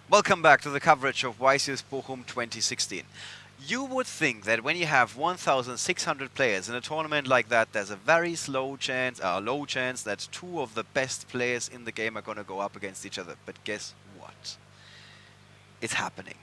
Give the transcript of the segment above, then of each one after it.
Welcome back to the coverage of YCS Bochum 2016. You would think that when you have 1,600 players in a tournament like that, there's a very low chance that two of the best players in the game are going to go up against each other. But guess what? It's happening.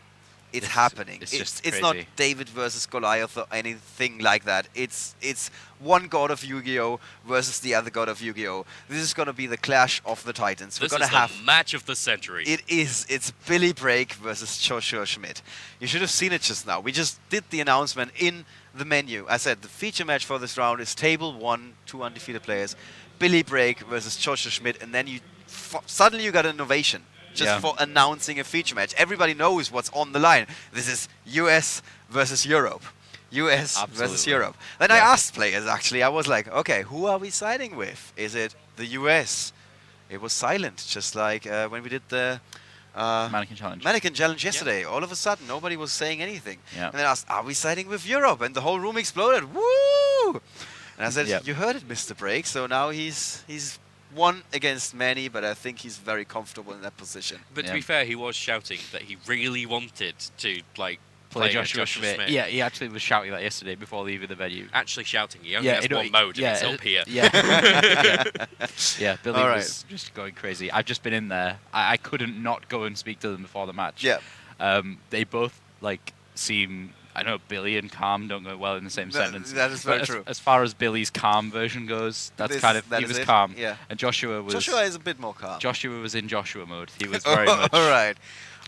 It's happening. It's not David versus Goliath or anything like that. It's one god of Yu-Gi-Oh versus the other god of Yu-Gi-Oh. This is going to be the clash of the titans. This is the match of the century. It is. It's Billy Break versus Joschua Schmidt. You should have seen it just now. We just did the announcement in the menu. I said the feature match for this round is Table 1, 2 undefeated players, Billy Break versus Joschua Schmidt, and then suddenly you got an innovation. Just for announcing a feature match. Everybody knows what's on the line. This is US versus Europe. US versus Europe. Then I asked players, actually. I was like, okay, who are we siding with? Is it the US? It was silent, just like when we did the Mannequin Challenge yesterday. Yeah. All of a sudden, nobody was saying anything. Yeah. And then I asked, are we siding with Europe? And the whole room exploded. Woo! And I said, you heard it, Mr. Break. So now he's one against many, but I think he's very comfortable in that position. But to be fair, he was shouting that he really wanted to play Joshua Schmidt. Yeah, he actually was shouting that yesterday before leaving the venue. Actually shouting. He only has one mode, and it's up here. Yeah, Billy was just going crazy. I've just been in there. I couldn't not go and speak to them before the match. Yeah. They both seem. I know Billy and calm don't go well in the same sentence. That is very true. As far as Billy's calm version goes, he was calm. Yeah. And Joshua is a bit more calm. Joshua was in Joshua mode. He was very much. All right.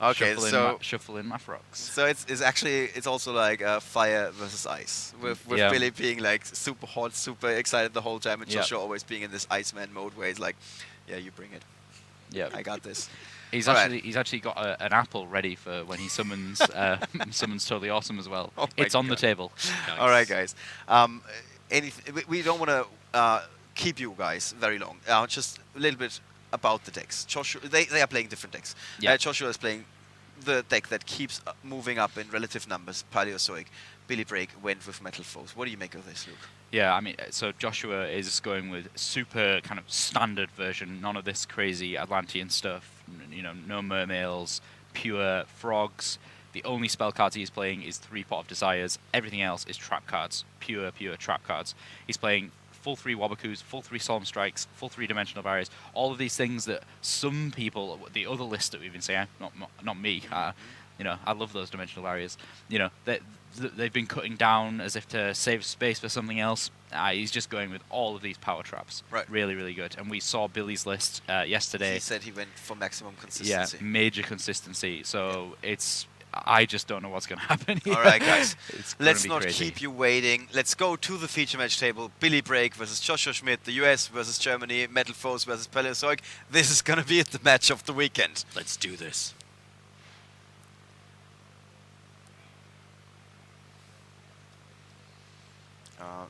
Okay, shuffling my frogs. So it's also like fire versus ice, with Billy being like super hot, super excited the whole time, and Joshua always being in this Iceman mode where he's like, yeah, you bring it. Yeah, I got this. He's actually got an apple ready for when he summons summons Totally Awesome as well. Oh it's on the table. Nice. All right, guys. We don't want to keep you guys very long. Just a little bit about the decks. Joshua, they are playing different decks. Yeah. Joshua is playing the deck that keeps moving up in relative numbers, Paleozoic. Billy Break went with Metalfoes. What do you make of this, Luke? Yeah, I mean, so Joshua is going with super kind of standard version, none of this crazy Atlantean stuff, no mermails, pure frogs. The only spell cards he's playing is 3 Pot of Desires. Everything else is trap cards, pure trap cards. He's playing full 3 Wabakus, full 3 Solemn Strikes, full 3 Dimensional Barriers, all of these things that some people, the other list that we've been saying, not me, I love those Dimensional Barriers, they've been cutting down as if to save space for something else. He's just going with all of these power traps. Right. Really, really good. And we saw Billy's list yesterday. He said he went for maximum consistency. Yeah, major consistency. So I just don't know what's going to happen here. All right, guys. Let's not crazy. keep you waiting. Let's go to the feature match table. Billy Break versus Joshua Schmidt. The US versus Germany. Metalfoes versus Paleozoic. This is going to be the match of the weekend. Let's do this.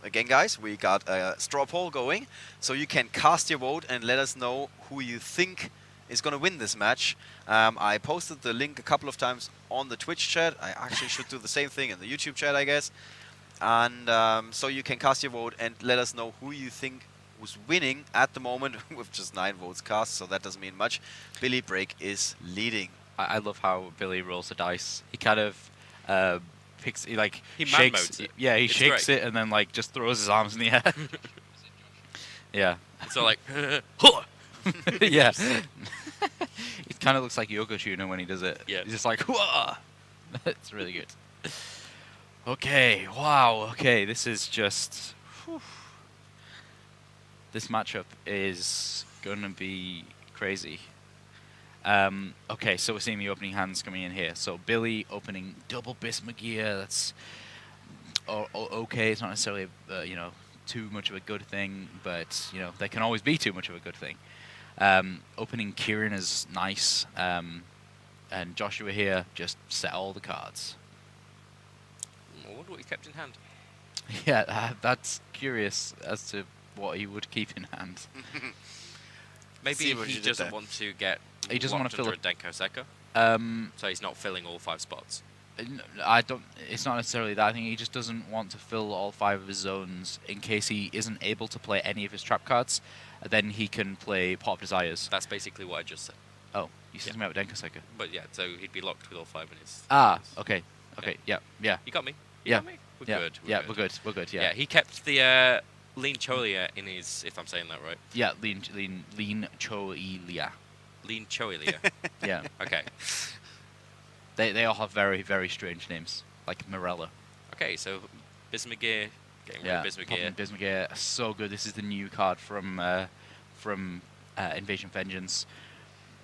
Again, guys, we got a straw poll going, so you can cast your vote and let us know who you think is going to win this match. I posted the link a couple of times on the Twitch chat. I actually should do the same thing in the YouTube chat, I guess. And so you can cast your vote and let us know who you think was winning at the moment with just 9 votes cast, so that doesn't mean much. Billy Break is leading. I love how Billy rolls the dice. He kind of... he shakes it. Yeah, he shakes it and then just throws his arms in the air. Yeah. It's all like, yeah. It kind of looks like Yoko Tuna when he does it. Yeah. He's just like, whoa. It's really good. Okay, wow. Okay, this is just... Whew. This matchup is going to be crazy. Okay, so we're seeing the opening hands coming in here. So Billy opening double Bismugear. That's okay. It's not necessarily too much of a good thing, but there can always be too much of a good thing. Opening Kieran is nice, and Joshua here just set all the cards. I wonder what he kept in hand. Yeah, that's curious as to what he would keep in hand. Maybe he doesn't want to get. He doesn't want to fill a Denko Seka. So he's not filling all 5 spots. I don't. It's not necessarily that. I think he just doesn't want to fill all 5 of his zones in case he isn't able to play any of his trap cards. Then he can play Pot of Desires. That's basically what I just said. Oh, You said something about Denkaseika. But yeah, so he'd be locked with all 5 in his. Ah, his- okay. Okay, yeah, yeah. You got me. You Yeah. got me. We're Yeah, good. yeah, we're good. We're good. Yeah. Yeah, He kept the lean cholia in his. If I'm saying that right. yeah. Lean Choilia. Lean cholia. Yeah, Okay. they all have very very strange names, like Morella. Okay. So Bismugear. Getting rid Yeah, of Bismugear. Bismugear, so good. This is the new card from Invasion Vengeance.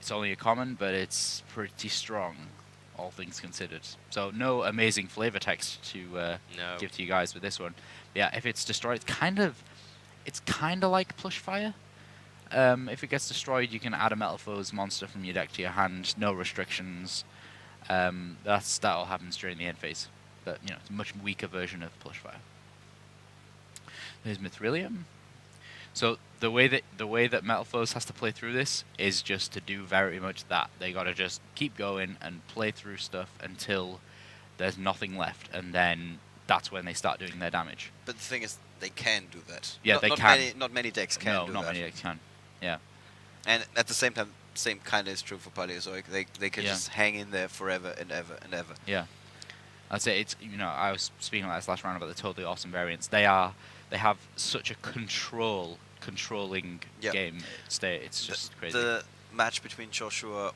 It's only a common, but it's pretty strong, all things considered. So no amazing flavor text to No. give to you guys with this one. Yeah, if it's destroyed, it's kind of like Plush Fire. If it gets destroyed, you can add a Metalfoes monster from your deck to your hand. No restrictions. That all happens during the end phase, but it's a much weaker version of Plush Fire. There's Mithrilium. So the way that Metalfoes has to play through this is just to do very much that. They gotta just keep going and play through stuff until there's nothing left, and then that's when they start doing their damage. But the thing is, they can do that. Yeah, not, they not can. Not many decks can No, do not that. many decks can. Yeah. And at the same time, same kind of is true for Paleozoic. They can Yeah. just hang in there forever and ever and ever. Yeah. I'd say it's I was speaking last round about the totally awesome variants. They have such a controlling Yeah. game state. It's just crazy. The match between Joschua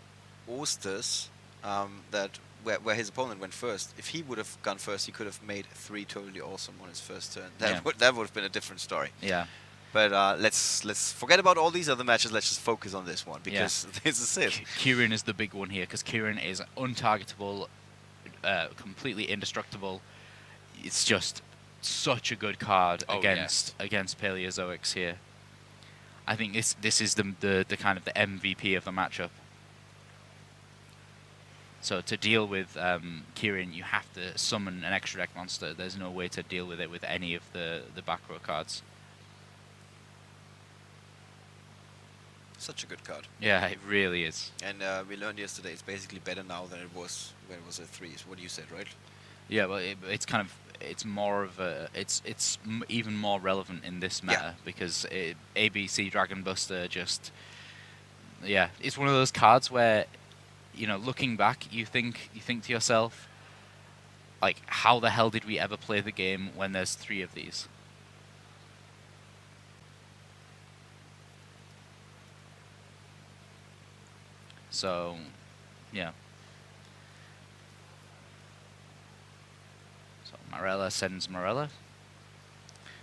Oosters, where his opponent went first. If he would have gone first, he could have made 3 totally awesome on his first turn. Yeah. That would have been a different story. Yeah. But let's forget about all these other matches. Let's just focus on this one because this is it. Kieran is the big one here because Kieran is untargetable, completely indestructible. It's just such a good card against Paleozoics here. I think this is the kind of the MVP of the matchup. So to deal with Kieran, you have to summon an extra deck monster. There's no way to deal with it with any of the back row cards. Such a good card. Yeah, it really is. And we learned yesterday it's basically better now than it was when it was at 3. Is what you said, right? Yeah, well, it's more of a even more relevant in this meta because ABC Dragon Buster just it's one of those cards where looking back you think to yourself like how the hell did we ever play the game when there's 3 of these? So, yeah. So Morella sends Morella.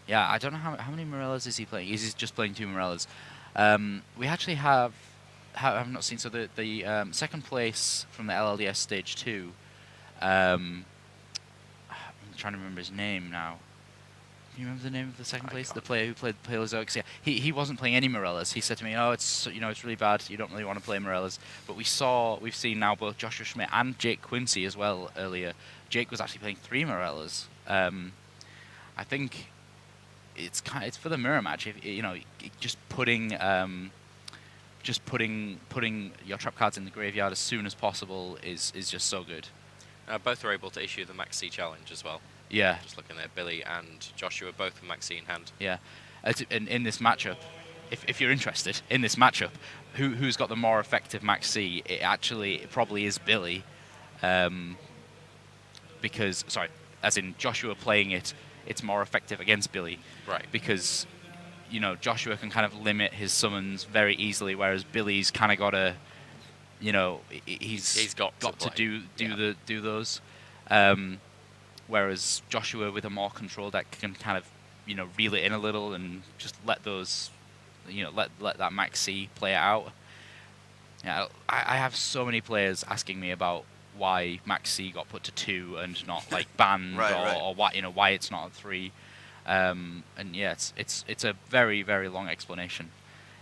Yeah, I don't know how many Morellas is he playing. Is he just playing 2 Morellas? We actually have I've not seen. So the second place from the LLDS stage 2. I'm trying to remember his name now. Do you remember the name of the second place? The player who played Paleozoics. Yeah, he wasn't playing any Morellas. He said to me, "Oh, it's it's really bad. You don't really want to play Morellas." But we've seen now both Joshua Schmidt and Jake Quincy as well earlier. Jake was actually playing 3 Morellas. I think it's for the mirror match. If just putting your trap cards in the graveyard as soon as possible is just so good. Both are able to issue the Max C challenge as well. Yeah. Just looking there, Billy and Joshua both with Max C in hand. Yeah. In this matchup, if you're interested in this matchup, who's got the more effective Max C? It probably is Billy, because as in Joshua playing it's more effective against Billy, right? Because Joshua can kind of limit his summons very easily, whereas Billy's kind of got to, he's got to do those. Whereas Joshua with a more control deck can kind of, reel it in a little and just let those, let that Max C play out. Yeah, I have so many players asking me about why Max C got put to 2 and not like banned, or why it's not at 3. And yeah, it's a very very long explanation.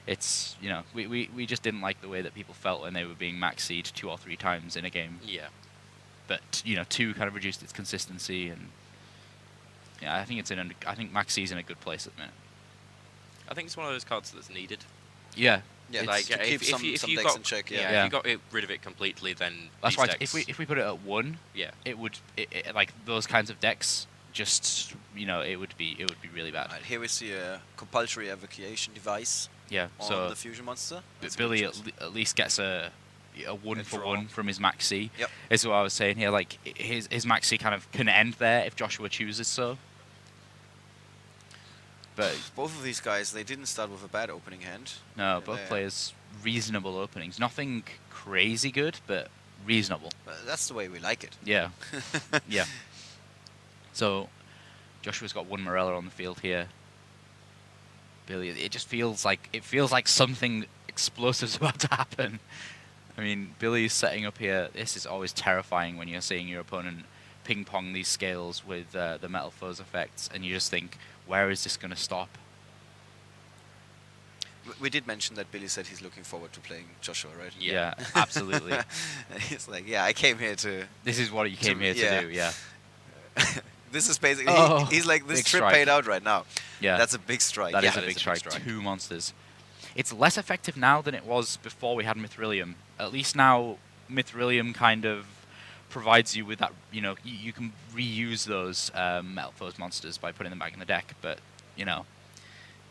It's we just didn't like the way that people felt when they were being Max C'd 2 or 3 times in a game. Yeah. But 2 kind of reduced its consistency, and yeah, I think Max C's in a good place at the minute. I think it's one of those cards that's needed. Yeah. Yeah, like to keep some you decks got, in check. if you got rid of it completely, then That's these right. decks, If we put it at 1, it would like those kinds of decks. Just it would be really bad. Right, here we see a compulsory evacuation device Yeah. on So the fusion monster. That's Billy a good choice. at least gets a a one A for draw. one from his Max C. Yep. Is what I was saying here. Like his Max C kind of can end there if Joshua chooses so. But Both of these guys, they didn't start with a bad opening hand. no, both They- players reasonable openings. Nothing crazy good, but reasonable. That's the way we like it. Yeah. Yeah. So Joshua's got one Morella on the field here. Billy, it just feels like something explosive's about to happen. I mean, Billy's setting up here. This is always terrifying when you're seeing your opponent ping pong these scales with the Metalfoes effects, and you just think, where is this going to stop? We did mention that Billy said he's looking forward to playing Joshua, right? Yeah, absolutely. And he's like, yeah, I came here to. This is what you came here yeah. to do. Yeah. This is basically. Oh, he's like, this big trip strike. paid out right now. Yeah. That's a big strike. That yeah, is a big strike. 2 monsters. It's less effective now than it was before we had Mithrilium. At least now, Mithrilium kind of provides you with that. You can reuse those Metalfoes monsters by putting them back in the deck. But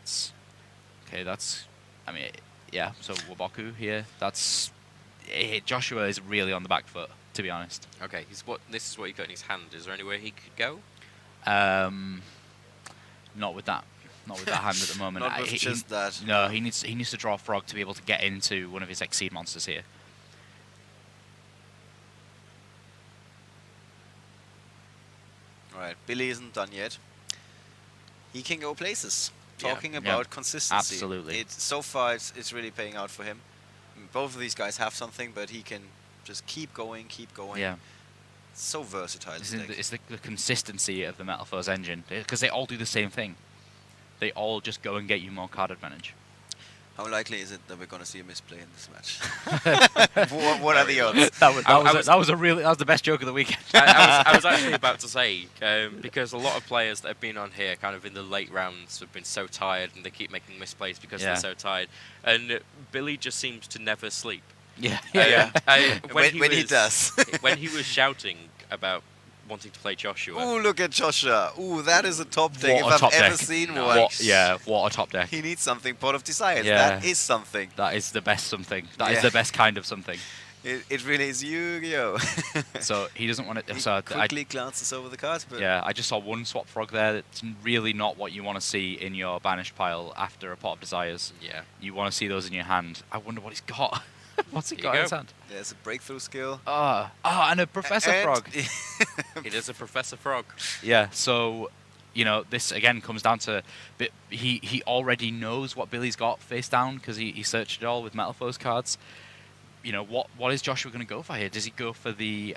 it's okay. That's. I mean, yeah. So Waboku here. Joshua is really on the back foot, to be honest. Okay, this is what he got in his hand. Is there anywhere he could go? Not with that hand at the moment. Not with just that. No, he needs to draw a frog to be able to get into one of his Exceed monsters here. Alright, Billy isn't done yet. He can go places. Yeah. Talking Yeah. about consistency. Absolutely. So far, it's really paying out for him. Both of these guys have something, but he can just keep going. Yeah. So versatile. It's, this deck. it's the consistency of the Metalfoes engine, because they all do the same thing. They all just go and get you more card advantage. How likely is it that we're going to see a misplay in this match? what are the odds? That was the best joke of the weekend. I was actually about to say, because a lot of players that have been on here kind of in the late rounds have been so tired and they keep making misplays because Yeah. they're so tired. And Billy just seems to never sleep. Yeah. When he does. When he was shouting about wanting to play Joshua. Ooh, look at Joshua. Ooh, that is a top deck What a if top I've ever deck. seen No. one. What a top deck. He needs something, Pot of Desires. Yeah. That is something. That is the best something. That is Yeah. the best kind of something. It really is Yu-Gi-Oh! So he doesn't want He it. So quickly glances over the cards, but yeah, I just saw one swap frog there. That's really not what you want to see in your banished pile after a Pot of Desires. Yeah. You want to see those in your hand. I wonder what he's got. What's he There got you in his go. hand? there's a breakthrough skill. And a Professor And- Frog. It is a Professor Frog. Yeah, so this again comes down to he already knows what Billy's got face down because he searched it all with Metalfoes cards. What is Joshua going to go for here? Does he go for the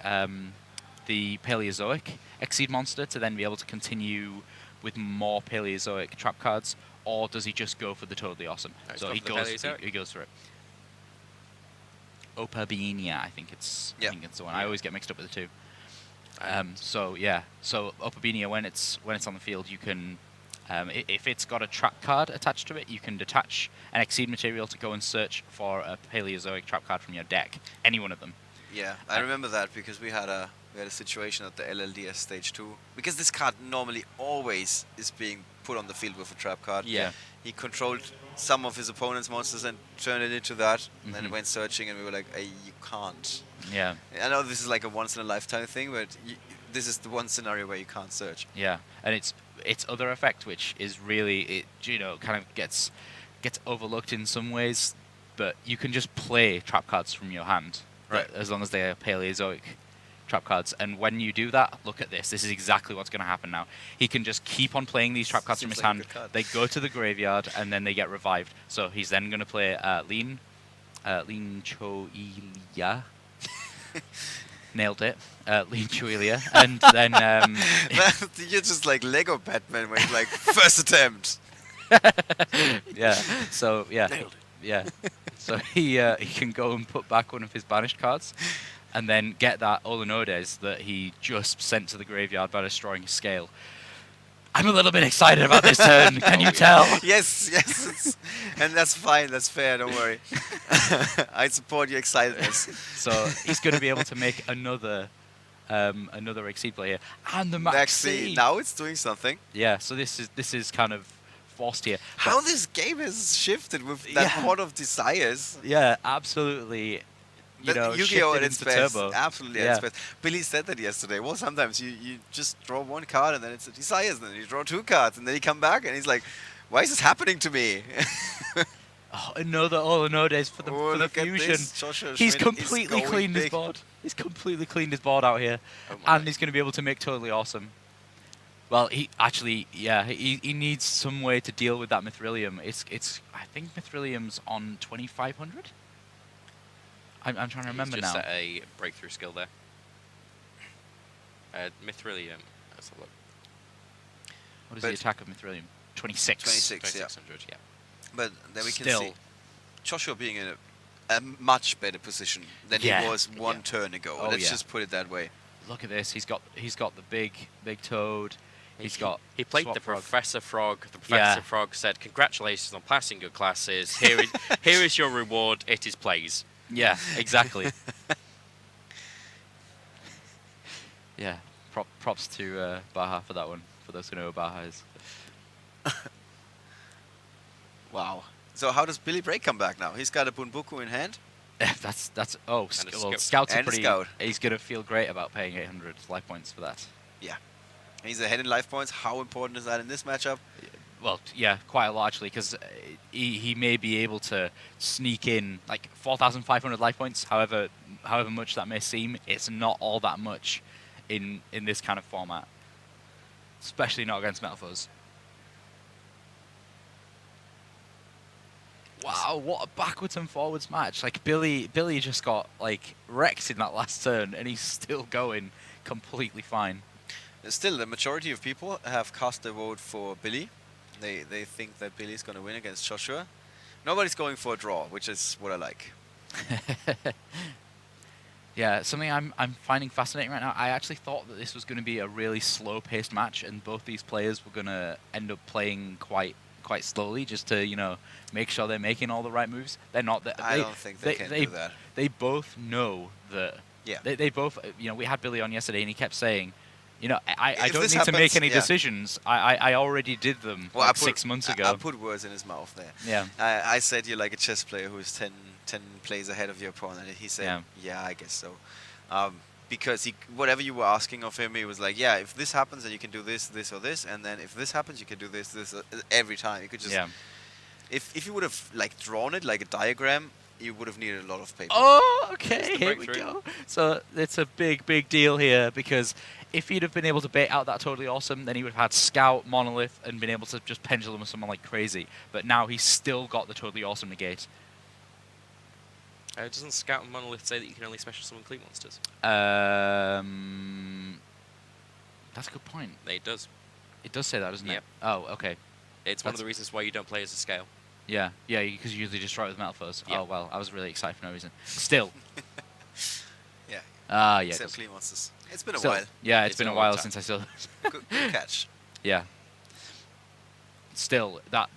Paleozoic Exceed monster to then be able to continue with more Paleozoic trap cards, or does he just go for the totally awesome? No, he's So gone he for the goes Paleozoic. he goes for it. Opabinia, I think it's Yeah. the one. I always get mixed up with the two. So Opabinia, when it's on the field, you can, if it's got a trap card attached to it, you can detach an Exceed material to go and search for a Paleozoic trap card from your deck, any one of them. Yeah, I remember that because we had a situation at the LLDS stage 2. Because this card normally always is being put on the field with a trap card. Yeah. He controlled some of his opponent's monsters and turned it into that. And then Mhm. went searching and we were like, hey, you can't. Yeah, I know this is like a once in a lifetime thing, but this is the one scenario where you can't search. yeah, and its other effect, which is really kind of gets overlooked in some ways, but you can just play trap cards from your hand, Right. as long as they are Paleozoic trap cards. And when you do that, look at this. This is exactly what's going to happen now. He can just keep on playing these trap cards from Seems his like a hand. good card. They go to the graveyard and then they get revived. So he's then going to play Lean Choilia. Nailed it. Lean Choilia. And then You're just like Lego Batman when he's like, first attempt. yeah. So yeah. Nailed it. Yeah. So he can go and put back one of his banished cards, and then get that Olanodes that he just sent to the graveyard by destroying his scale. I'm a little bit excited about this turn. Can you tell? Yes. And that's fine. That's fair. Don't worry. I support your excitedness. So he's going to be able to make another Exceed play here, and the Max C. Now it's doing something. Yeah. So this is kind of forced here. How this game has shifted with that Yeah. Pot of Desires. Yeah, absolutely. Yu-Gi-Oh! At shifted its into best. turbo. Absolutely at Yeah. its best. Billy said that yesterday. Well, sometimes you just draw one card and then it's a Desires, and then you draw two cards, and then you come back and he's like, why is this happening to me? Oh, another days for the Look at fusion. this. Joshua He's Schmidt completely is going cleaned his big. board. He's completely cleaned his board out here, Oh my. and he's going to be able to make totally awesome. Well, he needs some way to deal with that Mithrilium. It's I think Mithrilium's on 2500. I'm trying to remember He's now. just set a breakthrough skill there. Mithrilium. Let's have a look. What is But- the attack of Mithrilium? 26. 26, yeah. 2600, yeah. But then we can Still. see Joshua being in a much better position than Yeah. he was one Yeah. turn ago. Oh, Let's yeah. just put it that way. Look at this. He's got the big toad. He's got He played Swap the Frog. Professor Frog. The Yeah. Professor Frog said, "Congratulations on passing your classes. Here is your reward. It is plays." Yeah, exactly. Yeah, props to Baja for that one. For those who know who Baja is. Wow. So how does Billy Break come back now? He's got a Bunbuku in hand. that's oh, And a well, scout. Scouts are And a pretty. scout. He's gonna feel great about paying 800 life points for that. He's ahead in life points. How important is that in this matchup? Well, yeah, quite a lot actually, because he may be able to sneak in like 4,500 life points. However much that may seem, it's not all that much in this kind of format, especially not against Metalfoes. Wow, what a backwards and forwards match! Like Billy just got like wrecked in that last turn, and he's still going completely fine. Still, the majority of people have cast their vote for Billy. They think that Billy's going to win against Joshua. Nobody's going for a draw, which is what I like. Yeah, something I'm finding fascinating right now. I actually thought that this was going to be a really slow-paced match, and both these players were going to end up playing quite slowly, just to make sure they're making all the right moves. They're not. I don't think they can do that. They both know that. Yeah. They both. We had Billy on yesterday, and he kept saying, I If don't this need to make happens, any yeah. decisions. I already did them Well, like 6 months ago. I put words in his mouth there. Yeah. I said you're like a chess player who's 10 plays ahead of your opponent. And he said, Yeah. I guess so. Because whatever you were asking of him, he was like, yeah, if this happens, then you can do this, this, or this. And then if this happens, you can do this, this, every time. You could just... Yeah. If you would have drawn it like a diagram, you would have needed a lot of paper. Oh, Here's okay, the here we breakthrough. go. So it's a big deal here, because if he'd have been able to bait out that totally awesome, then he would have had Scout, Monolith, and been able to just pendulum with someone like crazy. But now he's still got the totally awesome negate. Doesn't Scout and Monolith say that you can only special summon Cleat monsters? That's a good point. It does. It does say that, doesn't Yep. it? Oh, okay. It's one of That's- the reasons why you don't play as a scale. Yeah, because you usually destroy it with Metalfoes. Yeah. Oh, well, I was really excited for no reason. Still. Yeah. Yeah. it Except does. Clean Monsters. It's been a Still. while. Yeah, it's been a long while time. since I saw Good catch. Yeah. Still, that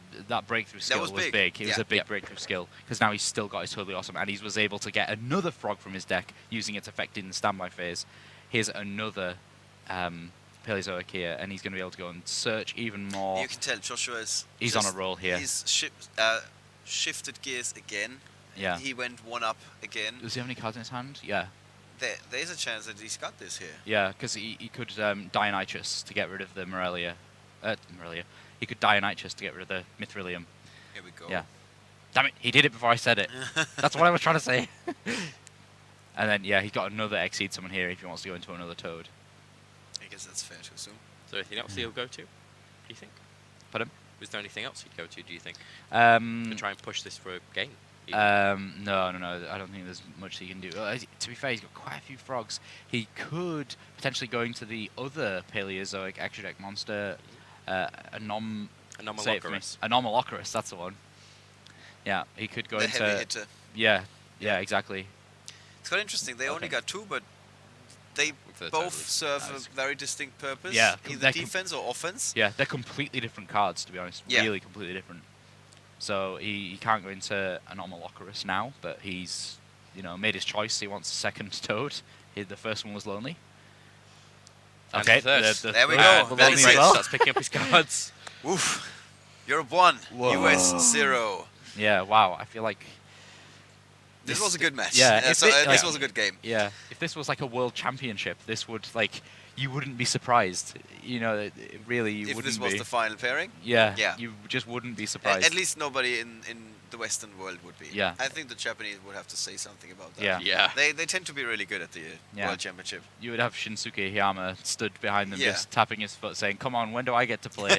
breakthrough skill was big. big. It was Yeah. a big Yeah. breakthrough skill, because now he's still got his totally awesome, and he was able to get another frog from his deck using its effect in the standby phase. Here's another Paleozoic here, and he's going to be able to go and search even more. You can tell Joshua is... He's on a roll here. He's shifted gears again. Yeah. He went one up again. Does he have any cards in his hand? Yeah. There's a chance that he's got this here. Yeah, because he could Dionychus to get rid of the Morelia. He could Dionychus to get rid of the Mithrilium. Here we go. Yeah. Damn it, he did it before I said it. That's what I was trying to say. And then, he got another Exceed summon here if he wants to go into another Toad. I guess that's fair to assume. So anything else he'll go to, do you think? Pardon? Was there anything else he'd go to, do you think? To To try and push this for a game? No. I don't think there's much he can do. To be fair, he's got quite a few frogs. He could potentially go into the other Paleozoic extra deck monster, say it for me. Anomalocorus. Anomalocorus, that's the one. Yeah, he could go The into... heavy hitter. Yeah, exactly. It's quite interesting. They only Okay. got two, but they The both totally serve nice. a very distinct purpose. Yeah, Either they're defense or offense. Yeah, they're completely different cards, to be honest. Yeah. Really completely different. So he can't go into Anomalocorus now, but he's made his choice. He wants a second Toad. The first one was Lonely. And Okay, the third. There we go. the That Lonely is as it. well. Starts picking up his cards. Oof. Europe 1, Whoa. US 0. Yeah, wow. I feel like This was a good match. Yeah, So, this was a good game. Yeah, if this was like a world championship, this would like you wouldn't be surprised. You know, really, you If wouldn't this was be. the final pairing, Yeah, Yeah. you just wouldn't be at surprised. least nobody in the Western world would be. Yeah. I think the Japanese would have to say something about that. Yeah. Yeah. They tend to be really good at the Yeah. World Championship. You would have Shinsuke Hiyama stood behind them, Yeah. just tapping his foot, saying, "Come on, when do I get to play?"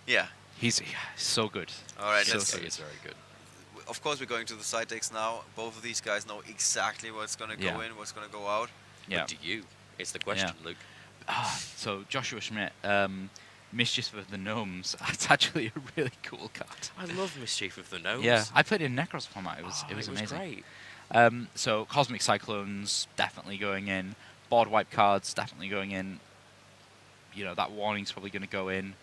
Yeah. He's so good. All right. So let's good. He is very good. Of course, we're going to the side decks now. Both of these guys know exactly what's going to go Yeah. in, what's going to go out. Yeah. But do you? Is the question, Luke. So Joshua Schmidt, Mischief of the Gnomes. That's actually a really cool card. I love Mischief of the Gnomes. Yeah, I played in Necros format. It was amazing. Great. So Cosmic Cyclones definitely going in. Board wipe cards definitely going in. You know, that warning's probably going to go in.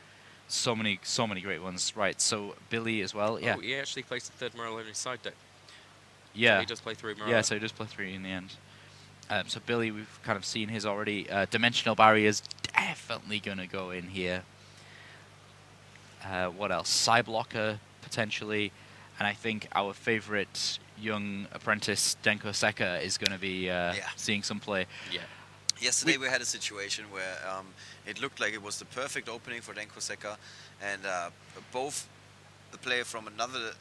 So many great ones. Right. So Billy as well. Yeah. Oh, he actually plays the third Morello in his side deck. Yeah. So he does play 3 Morello. Yeah. So he does play 3 in the end. So Billy, we've kind of seen his already. Dimensional Barriers definitely going to go in here. What else? Cyblocker potentially, and I think our favourite young apprentice Denko Seka is going to be seeing some play. Yeah. Yesterday we had a situation where it looked like it was the perfect opening for Denko Seka, and both the player from another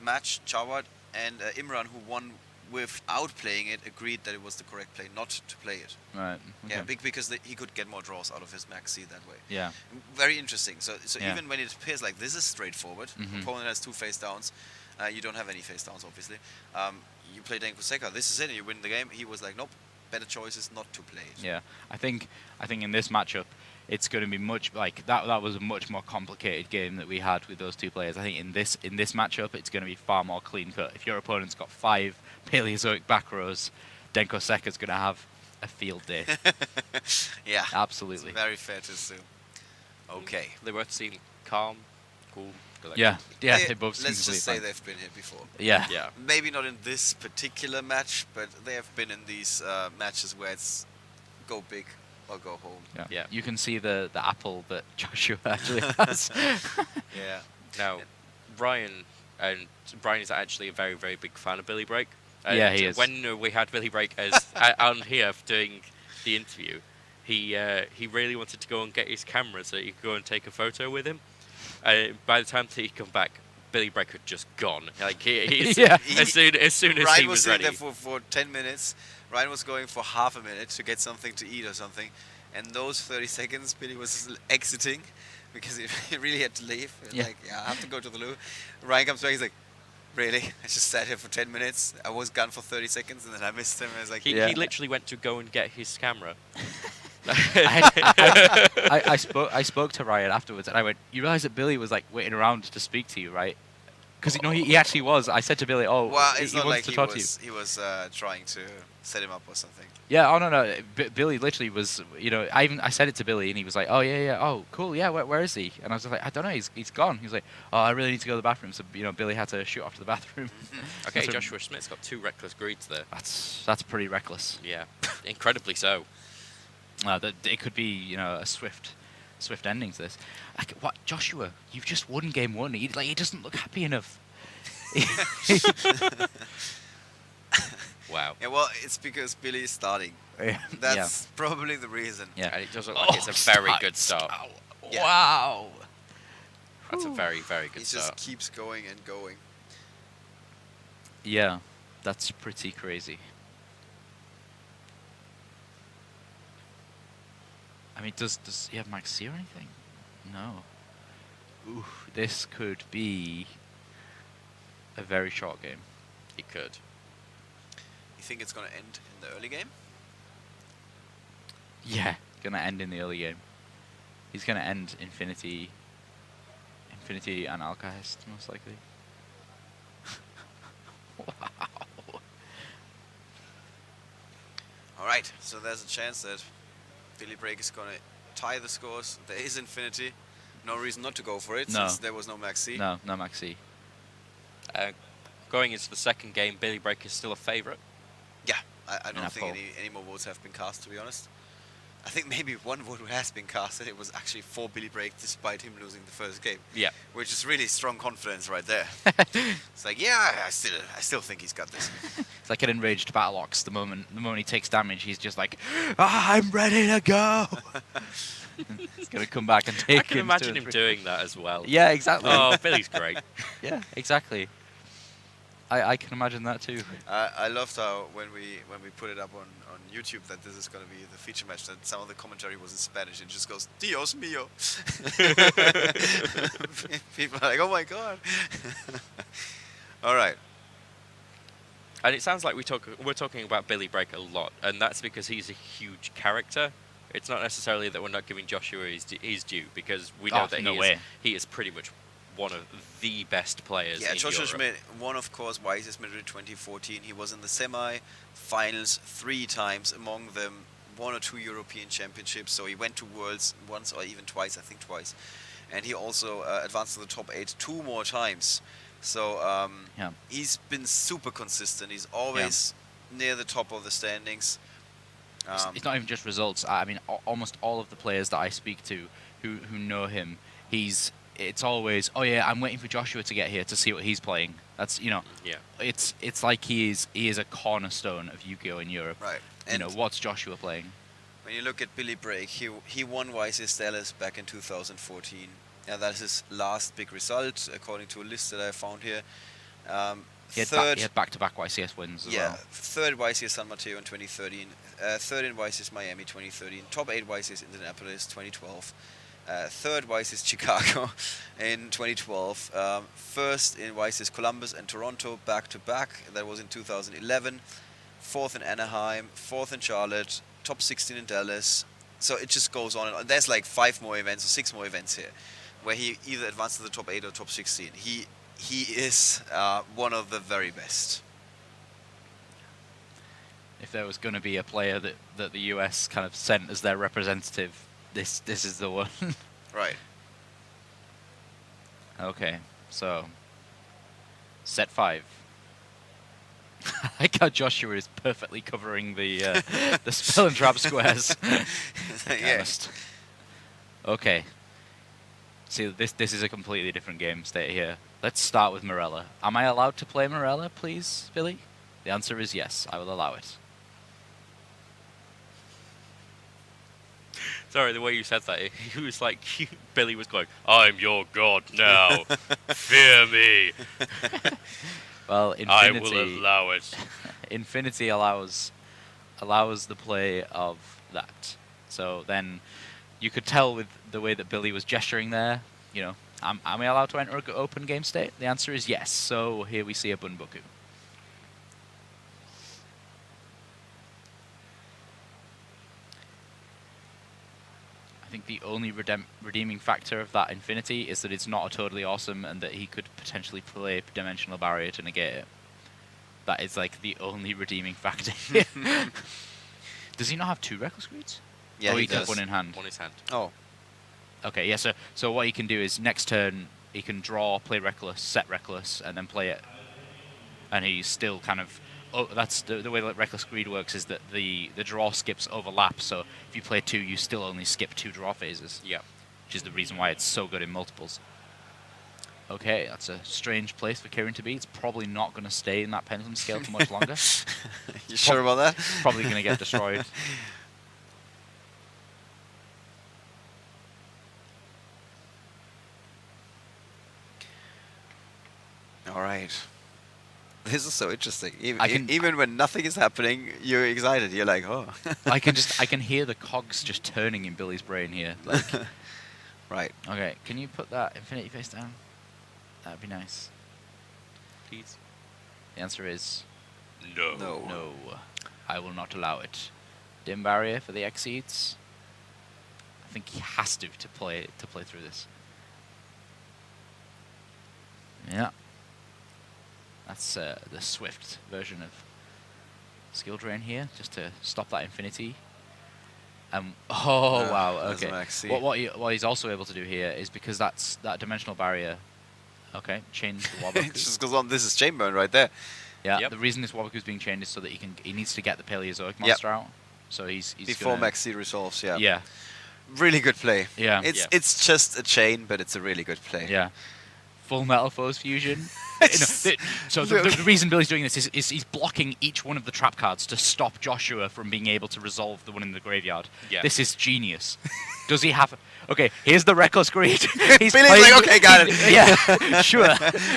match, Chawad, and Imran, who won without playing it, agreed that it was the correct play not to play it. Right. Yeah, okay. because he could get more draws out of his maxi that way. Yeah. Very interesting. So Yeah. even when it appears like this is straightforward, Mhm. opponent has 2 face downs, you don't have any face downs obviously. You play Denko Seka, this is it, and you win the game. He was like, nope, better choice is not to play it. Yeah. I think in this matchup, it's going to be much like that. That was a much more complicated game that we had with those 2 players. I think in this matchup, it's going to be far more clean cut. If your opponent's got 5 Paleozoic back rows, Denko Seka's going to have a field day. Yeah, Absolutely. it's very fair to assume. Okay. They both seem calm, cool, collected. Yeah. Yeah. They both seem Let's just say completely fine. they've been here before. Yeah. Yeah. Maybe not in this particular match, but they have been in these matches where it's go big or go home. Yeah. Yeah. You can see the apple that Joshua actually has. Yeah. Now, Brian is actually a very, very big fan of Billy Brake. Yeah, he is. When we had Billy Brake as on here doing the interview, he really wanted to go and get his camera so he could go and take a photo with him. By the time that he come back, Billy Brake had just gone. Like he's Yeah. as soon as Ryan he was was sitting ready. there for 10 minutes. Ryan was going for half a minute to get something to eat or something. And those 30 seconds, Billy was exiting because he really had to leave. Yeah. Like, yeah, I have to go to the loo. Ryan comes back, he's like, really? I just sat here for 10 minutes. I was gone for 30 seconds and then I missed him. I was like, He Yeah. literally went to go and get his camera. I spoke to Ryan afterwards, and I went, "You realize that Billy was like waiting around to speak to you, right?" Because he actually was. I said to Billy, "Oh, well, he it's not wants like to he talk to you." was trying to set him up or something. Yeah. Oh no. Billy literally was. You know, I said it to Billy, and he was like, "Oh yeah. Oh cool. Yeah. Where is he?" And I was like, "I don't know. He's gone." He was like, "Oh, I really need to go to the bathroom." So Billy had to shoot off to the bathroom. Okay, That's a- Joshua Schmidt's got 2 reckless greeds there. That's pretty reckless. Yeah, incredibly so. It could be a swift ending to this. Like, what, Joshua? You've just won game 1. He doesn't look happy enough. Wow. Yeah, well, it's because Billy is starting. Yeah. That's probably the reason. Yeah. And it does look like it's a very good start. Yeah. Wow. That's a very, very good He start. just keeps going and going. Yeah, that's pretty crazy. I mean, does he have Maxi or anything? No. Ooh, this could be a very short game. It could. You think it's going to end in the early game? Yeah, gonna end in the early game. He's gonna end Infinity and Alkahest, most likely. Wow. All right, so there's a chance that Billy Brake is going to tie the scores. There is Infinity. No reason not to go for it No. since there was no Maxi. No Maxi. Going into the second game, Billy Brake is still a favourite. Yeah, I don't Yeah, think Paul. any more votes have been cast, to be honest. I think maybe one vote has been casted. It was actually for Billy Brake, despite him losing the first game. Yeah. Which is really strong confidence right there. It's like, yeah, I still think he's got this. It's like an enraged battle ox. The moment he takes damage, he's just like, I'm ready to go. He's gonna come back and take. I can imagine him doing that as well. Yeah, exactly. Oh, Billy's great. Yeah, exactly. I can imagine that too. I loved how when we put it up on YouTube that this is going to be the feature match, that some of the commentary was in Spanish and just goes Dios mío. People are like, oh my god. All right. And it sounds like we're talking about Billy Brake a lot, and that's because he's a huge character. It's not necessarily that we're not giving Joshua his due, because we know that he is pretty much one of the best players in Joshua Europe. Schmidt won, of course, YCS Madrid 2014. He was in the semi-finals 3 times, among them 1 or 2 European championships. So he went to Worlds once or even twice, I think twice. And he also advanced to the top 8 2 more times. So he's been super consistent. He's always near the top of the standings. It's not even just results. I mean, almost all of the players that I speak to who know him, it's always, oh yeah, I'm waiting for Joshua to get here to see what he's playing. That's, it's like he is a cornerstone of Yu-Gi-Oh in Europe. Right. And what's Joshua playing? When you look at Billy Brake, he won YCS Dallas back in 2014. Yeah, that is his last big result, according to a list that I found here. He had back-to-back YCS wins as well. Third YCS San Mateo in 2013, third in YCS Miami 2013, top 8 YCS Indianapolis 2012, third YCS Chicago in 2012, first in YCS Columbus and Toronto back-to-back, that was in 2011, fourth in Anaheim, fourth in Charlotte, top 16 in Dallas. So it just goes on and on. There's like 5 more events or 6 more events here where he either advanced to the top 8 or top 16. He is one of the very best. If there was going to be a player that the US kind of sent as their representative, this is the one. Right. Okay, so set 5. I like how Joshua is perfectly covering the spell and trap squares. Yeah. Okay. See, this is a completely different game state here. Let's start with Morella. Am I allowed to play Morella, please, Billy? The answer is yes, I will allow it. Sorry, the way you said that, he was like, Billy was going, I'm your god now, fear me. Well, Infinity, I will allow it. Infinity allows the play of that. So then you could tell with the way that Billy was gesturing there, am I allowed to enter an open game state? The answer is yes. So here we see a Bunboku. I think the only redeeming factor of that Infinity is that it's not a totally awesome and that he could potentially play Dimensional Barrier to negate it. That is like the only redeeming factor. Does he not have 2 Reckless Greeds? Yeah, he does. has one in hand. On his hand. Oh. Okay, yeah, so what he can do is next turn he can draw, play Reckless, set Reckless, and then play it. And he's still kind of... Oh, that's the way that Reckless Greed works, is that the draw skips overlap, so if you play 2, you still only skip 2 draw phases. Yeah. Which is the reason why it's so good in multiples. Okay, that's a strange place for Kieran to be. It's probably not going to stay in that pendulum scale for much longer. You sure about that? Probably going to get destroyed. All right. This is so interesting. Even when nothing is happening, you're excited. You're like, oh. I can hear the cogs just turning in Billy's brain here. Like, right. Okay, can you put that Infinity face down? That'd be nice. Please. The answer is No. no. I will not allow it. Dim Barrier for the Exceeds. I think he has to play through this. Yeah. That's the Swift version of Skill Drain here, just to stop that Infinity. Wow, okay. What he's also able to do here is, because that's that Dimensional Barrier. Okay, change the Waboku. It just goes on. This is Chainburn right there. Yeah, Yep. the reason this Waboku is being chained is so that he needs to get the Paleozoic monster out. So he's Before gonna, Maxi resolves, yeah. Yeah. Really good play. Yeah. It's just a chain, but it's a really good play. Yeah. Full Metalfoes fusion. It's- So the reason Billy's doing this is he's blocking each one of the trap cards to stop Joshua from being able to resolve the one in the graveyard. Yeah. This is genius. Does he have... Okay, here's the Reckless Greed. Billy's like, okay, got it. Yeah, sure.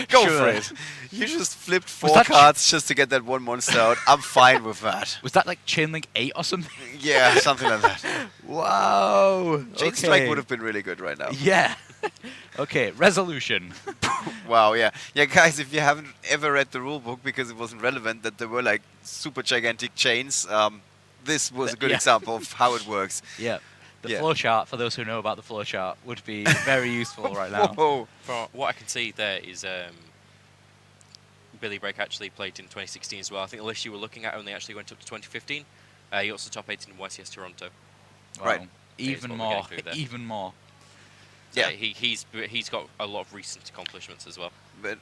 Go sure. for it. You just flipped 4 that cards just to get that one monster out. I'm fine with that. Was that like Chainlink 8 or something? Yeah, something like that. Wow. Chain Strike would have been really good right now. Yeah. Okay, resolution. Wow, yeah. Yeah, guys, if you haven't ever read the rule book because it wasn't relevant that there were like super gigantic chains, this was a good Yeah. example of how it works. Yeah. The Yeah. flowchart, for those who know about the flowchart, would be very useful right now. Whoa. For what I can see there is Billy Brake actually played in 2016 as well. I think the list you were looking at only actually went up to 2015. He also top 8 in YCS Toronto. Wow. Right. Even what we're more. getting through there. Even more. Yeah. He's got a lot of recent accomplishments as well. But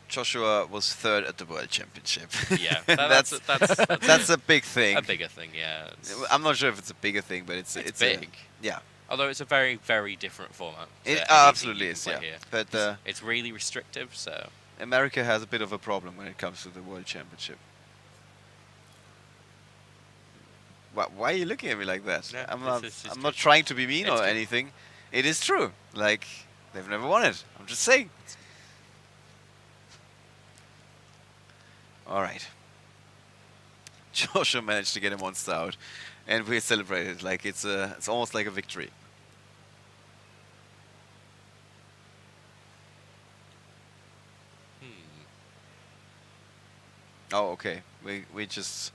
Joshua was 3rd at the World Championship. Yeah, That's a big thing. a bigger thing. Yeah, I'm not sure if it's a bigger thing, but it's big. Yeah. Although it's a very, very different format. to It anything absolutely you can is, play yeah. here. But It's really restrictive, so America has a bit of a problem when it comes to the World Championship. Why are you looking at me like that? No, I'm this is not. I'm not true. trying to be mean It's or true. anything. It is true. Like they've never won it. I'm just saying. All right. Joshua managed to get a monster out, and we celebrated like it's almost like a victory. Oh, okay. We just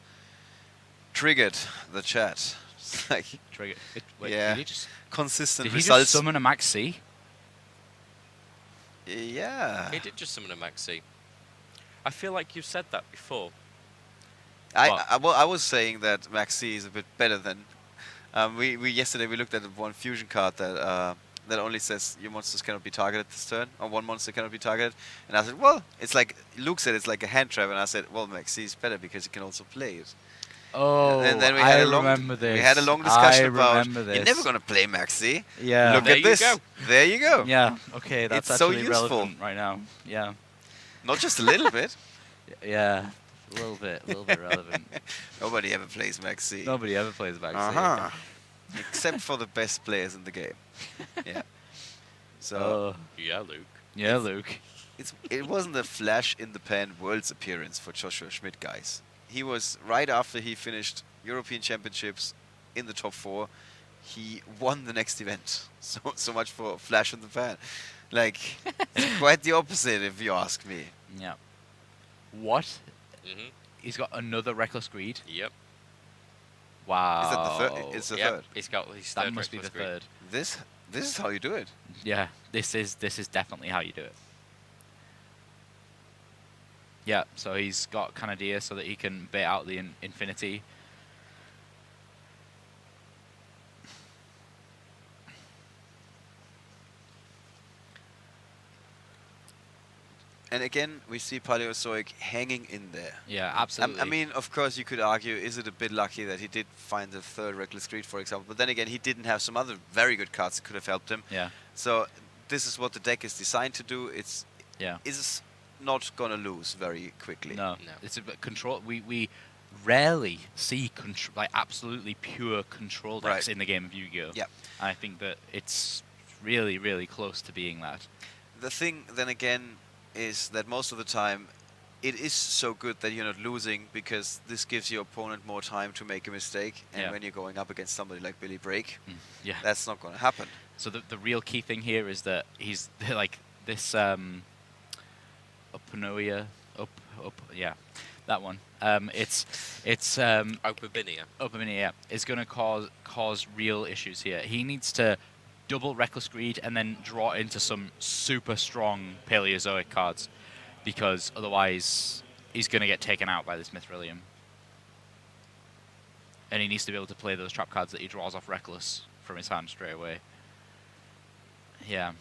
triggered the chat. It's like Trigger. Wait, Yeah. Did he just, consistent did he results. just summon a Max C? Yeah. he did just summon a Maxi. I feel like you've said that before. I was saying that Maxi is a bit better than. We yesterday we looked at the one fusion card that only says your monsters cannot be targeted this turn, or one monster cannot be targeted. And I said, well, it's like Luke said, it's like a hand trap, and I said, well, Maxi is better because you can also play it. Oh, And then we I had a long, remember this. we had a long discussion I about remember this. you're never gonna play Maxi. Yeah. Look There at you this. go. There you go. Yeah. Okay, that's It's so actually useful. relevant right now. Yeah. Not just a little bit. Yeah. A little bit relevant. Nobody ever plays Maxi. Nobody ever plays Max C. Uh-huh. Except for the best players in the game. Yeah. So Oh. Yeah, Luke. Yeah, Luke. it wasn't a flash in the pan Worlds appearance for Joshua Schmidt, guys. He was right after he finished European Championships in the top 4. He won the next event. So much for flash in the pan. Like it's quite the opposite, if you ask me. Yeah. What? Mhm. He's got another Reckless Greed? Yep. Wow. Is that the third? It's the Yep. third. He's got his That third must be the Reckless Greed. third. This is how you do it. Yeah, this is definitely how you do it. Yeah, so he's got Canadier so that he can bait out the Infinity. And again, we see Paleozoic hanging in there. Yeah, absolutely. I mean, of course, you could argue, is it a bit lucky that he did find the third Reckless Greed, for example? But then again, he didn't have some other very good cards that could have helped him. Yeah, So this is what the deck is designed to do. It's yeah. not gonna lose very quickly. No, No. it's a bit control. We rarely see like absolutely pure control decks Right. in the game of Yu-Gi-Oh. Yeah. I think that it's really, really close to being that. The thing, then again, is that most of the time, it is so good that you're not losing because this gives your opponent more time to make a mistake. And Yeah. when you're going up against somebody like Billy Brake, Yeah. that's not gonna happen. So the real key thing here is that he's like this Upanoia yeah, that one. It's Opabinia. Upanoia is going to cause real issues here. He needs to double Reckless Greed and then draw into some super strong Paleozoic cards, because otherwise he's going to get taken out by this Mithrilium. And he needs to be able to play those trap cards that he draws off Reckless from his hand straight away. Yeah.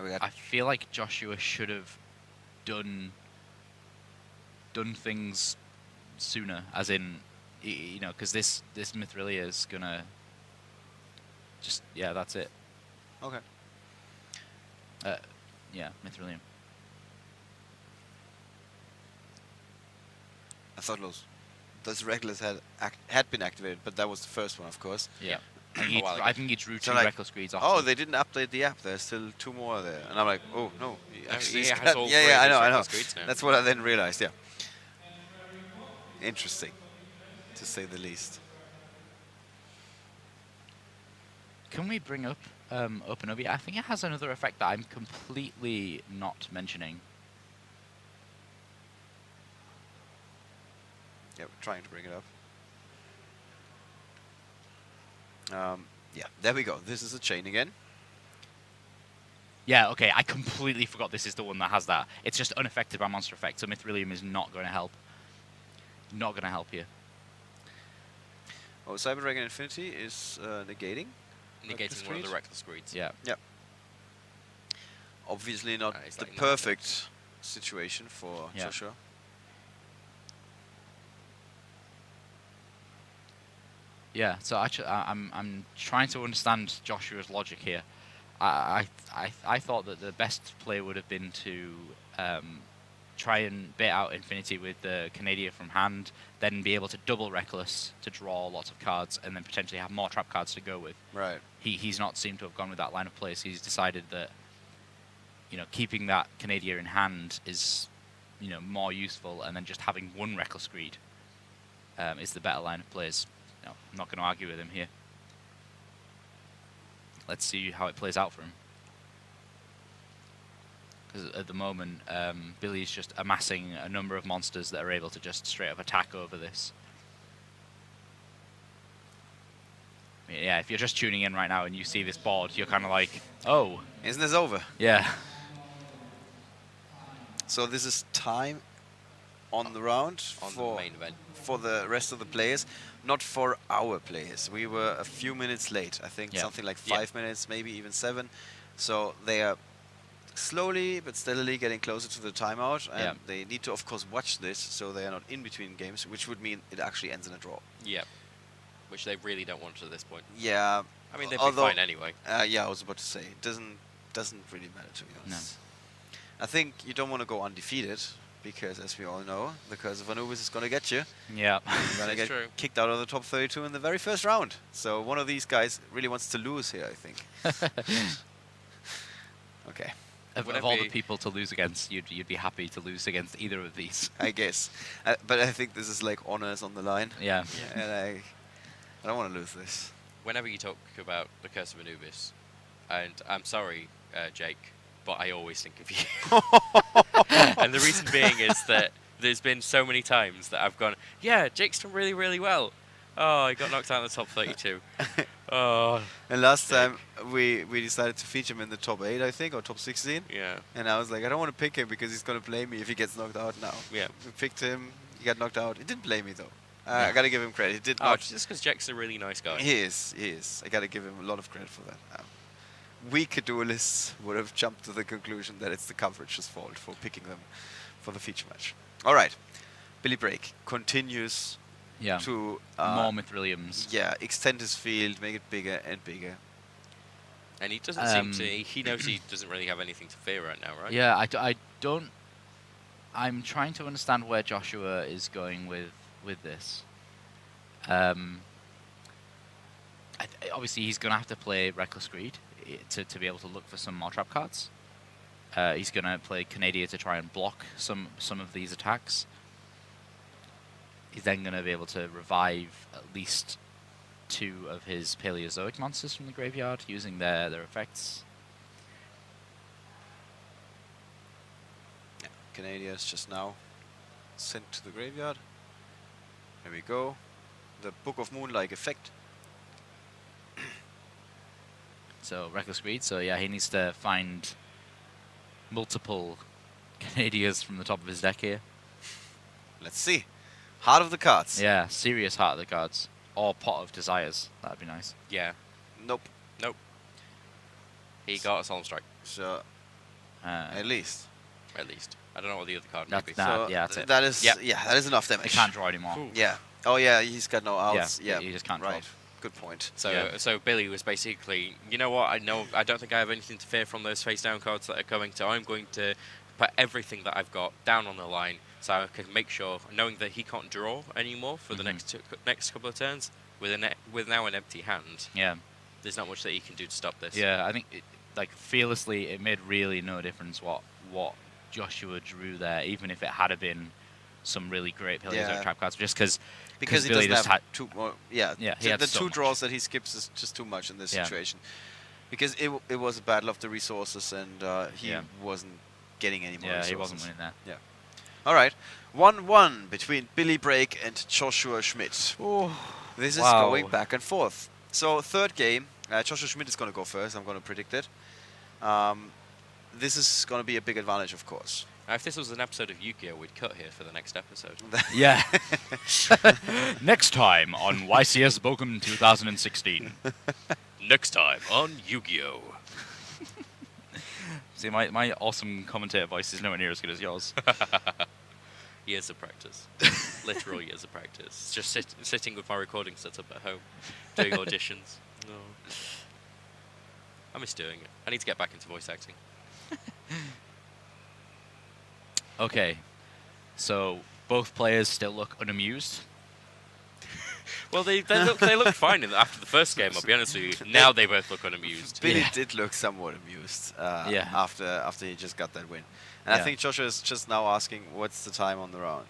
We got I feel like Joshua should have done done things sooner, as in, you know, because this Mithrilia is gonna just that's it. Okay. Yeah, Mithrilium. I thought those reckless had been activated, but that was the first one, of course. Yeah. And A while ago. I think he drew So, 2 like, reckless greeds off. Oh, them. they didn't update the app. There's still 2 more there, and I'm like, oh no, he he's has got- all yeah, three yeah, of I his know, I know. reckless greeds now. That's what I then realized. Yeah. Interesting, to say the least. Can we bring up Open Obi? I think it has another effect that I'm completely not mentioning. Yeah, we're trying to bring it up. Yeah, there we go. This is a chain again. Yeah, okay, I completely forgot this is the one that has that. It's just unaffected by monster effect, so Mithrilium is not going to help. Not going to help here. Oh, Cyber Dragon Infinity is negating. Negating one of the reckless greeds. Yeah. Yeah. Obviously not He's the letting that happen. perfect situation for Yeah. Joshua. Yeah, so actually, I'm trying to understand Joshua's logic here. I thought that the best play would have been to try and bait out Infinity with the Canadia from hand, then be able to double Reckless to draw lots of cards, and then potentially have more trap cards to go with. Right. He's not seemed to have gone with that line of play, so he's decided that, you know, keeping that Canadia in hand is, you know, more useful, and then just having 1 Reckless Greed is the better line of plays. No, I'm not going to argue with him here. Let's see how it plays out for him. Because at the moment, Billy's just amassing a number of monsters that are able to just straight up attack over this. Yeah, if you're just tuning in right now and you see this board, you're kind of like, oh. Isn't this over? Yeah. So this is time on the round On for the main event. for the rest of the players, not for our players. We were a few minutes late. I think Yeah. something like Yeah. 5 minutes, maybe even 7. So they are slowly but steadily getting closer to the timeout, and Yeah. they need to, of course, watch this so they are not in between games, which would mean it actually ends in a draw. Yeah. Which they really don't want at this point. Yeah. I mean, they'd although, be fine anyway. Yeah, I was about to say it doesn't really matter, to be honest. I think you don't want to go undefeated, because as we all know, the Curse of Anubis is going to get you. Yeah. You're going to That's get true. kicked out of the top 32 in the very first round. So one of these guys really wants to lose here, I think. Okay, Of Wouldn't all be- the people to lose against, you'd be happy to lose against either of these. I guess. But I think this is like honors on the line. Yeah. And I don't want to lose this. Whenever you talk about the Curse of Anubis, and I'm sorry, Jake, but I always think of you. And the reason being is that there's been so many times that I've gone, yeah, Jake's done really, really well. Oh, he got knocked out in the top 32. Oh, And last Jake. time we decided to feature him in the top 8, I think, or top 16. yeah. And I was like, I don't want to pick him because he's going to blame me if he gets knocked out now. Yeah. We picked him, he got knocked out. He didn't blame me, though. I got to give him credit. He did Oh, not. just because Jake's a really nice guy. He is. I got to give him a lot of credit for that. Weaker duelists would have jumped to the conclusion that it's the coverage's fault for picking them for the feature match. All right. Billy Break continues Yeah. to More Mithriliums. yeah, extend his field, make it bigger and bigger. And he doesn't seem to. He knows he doesn't really have anything to fear right now, right? Yeah, I don't. I'm trying to understand where Joshua is going with this. Obviously, he's going to have to play Reckless Greed to be able to look for some more trap cards. He's going to play Canadia to try and block some of these attacks. He's then going to be able to revive at least 2 of his Paleozoic monsters from the graveyard using their effects. Yeah, Canada is just now sent to the graveyard. There we go. The Book of Moonlight effect. So Reckless Greed. So yeah, he needs to find multiple Canadias from the top of his deck here. Let's see. Heart of the cards. Yeah, serious Heart of the Cards or Pot of Desires. That'd be nice. Yeah. Nope. He got a Solemn Strike, So Uh, at least. at least. I don't know what the other card That's might be. that. So yeah, that's it. that is Yep. that is enough He damage. can't draw anymore. Ooh. Yeah. Oh yeah, he's got no outs. Yeah, Yeah. he just can't draw. Right. Good point. So, Yeah. so Billy was basically, you know what? I don't think I have anything to fear from those face down cards that are coming. So I'm going to put everything that I've got down on the line, so I can make sure, knowing that he can't draw anymore for the Mhm. next couple of turns, with now an empty hand. Yeah. There's not much that he can do to stop this. Yeah, I think like fearlessly, it made really no difference what Joshua drew there, even if it had been some really great Paleozoic Yeah. trap cards, just because Because he Billy doesn't just have had two more. Yeah. Yeah, he the had the so two much. draws that he skips is just too much in this Yeah. situation. Because it was a battle of the resources, and he Yeah. wasn't getting any more yeah resources. he wasn't winning there. Yeah. All right. 1-1 between Billy Brake and Joshua Schmidt. This is Wow. going back and forth. So third game, Joshua Schmidt is going to go first. I'm going to predict it. This is going to be a big advantage, of course. Now, if this was an episode of Yu-Gi-Oh, we'd cut here for the next episode. Yeah. Next time on YCS Bochum 2016. Next time on Yu-Gi-Oh. See, my awesome commentator voice is nowhere near as good as yours. Years of practice. Literal years of practice. Just sitting with my recording setup at home, doing auditions. No. I miss doing it. I need to get back into voice acting. Okay, so both players still look unamused. Well, they looked fine after the first game, I'll be honest with you. Now they both look unamused. Billy Yeah. did look somewhat amused Yeah. after he just got that win. And I Yeah. think Joshua is just now asking, what's the time on the round?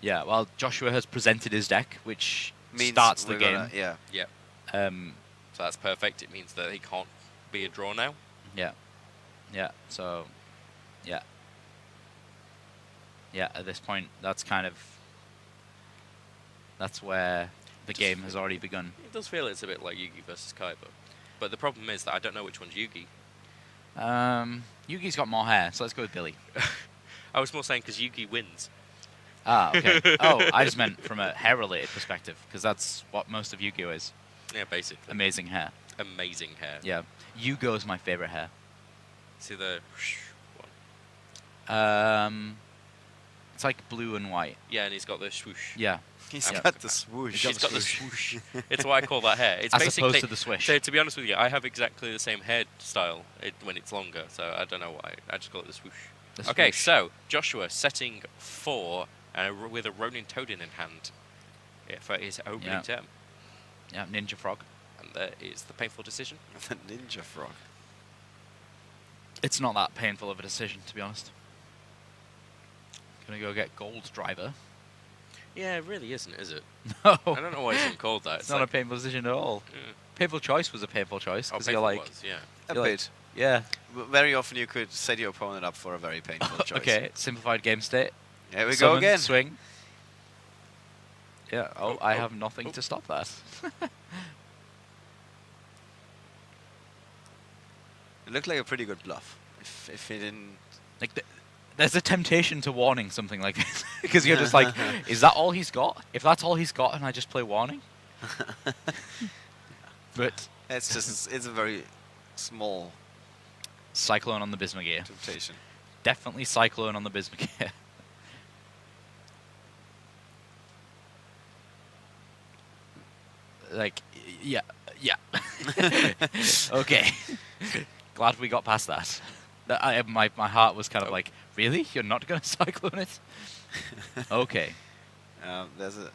Yeah, well, Joshua has presented his deck, which Means starts the we're game. gonna- yeah. Yeah, Um, so that's perfect. It means that he can't be a draw now. yeah, yeah. So, yeah, yeah. At this point, that's where the Just- game has already begun. It does feel it's a bit like Yugi versus Kaiba. But the problem is that I don't know which one's Yugi. Yugi's got more hair, so let's go with Billy. I was more saying because Yugi wins. Ah, okay. Oh, I just meant from a hair-related perspective, because that's what most of Yu-Gi-Oh is. Yeah, basically. Amazing hair. Amazing hair. Yeah. Yugo is my favorite hair. See the one. It's like blue and white. Yeah, and he's got the swoosh. Yeah. He's Yeah. got the swoosh. He's got the swoosh. It's what I call that hair. It's As basically, opposed to the swish. So to be honest with you, I have exactly the same hairstyle when it's longer. So I don't know why. I just call it the swoosh. The Okay, swoosh. so Joshua setting 4 with a Ronin Toadin in hand for his opening Yeah. term, Yeah, Ninja Frog. and there is the painful decision. The ninja frog. It's not that painful of a decision, to be honest. Gonna go get Gold Driver. Yeah, it really isn't, is it? No. I don't know why it's even called that. It's not a painful decision at all. Yeah. Painful choice was a painful choice. Oh, Because you're painful like, was, yeah. A You're like- bit. yeah. Very often you could set your opponent up for a very painful choice. Okay, simplified game state. Here we go Summon, again. Swing. Yeah, Oh, I oh, have nothing oh. to stop that. It looked like a pretty good bluff. If he didn't... Like, there's a temptation to warning something like this. Because you're just like, is that all he's got? If that's all he's got and I just play warning? But It's just, it's a very small Cyclone on the Bismugear. temptation. Definitely Cyclone on the Bismugear. Like, yeah. Okay. Glad we got past that. My heart was kind of Oh. like, really? You're not going to Cyclone it? Okay. There's a...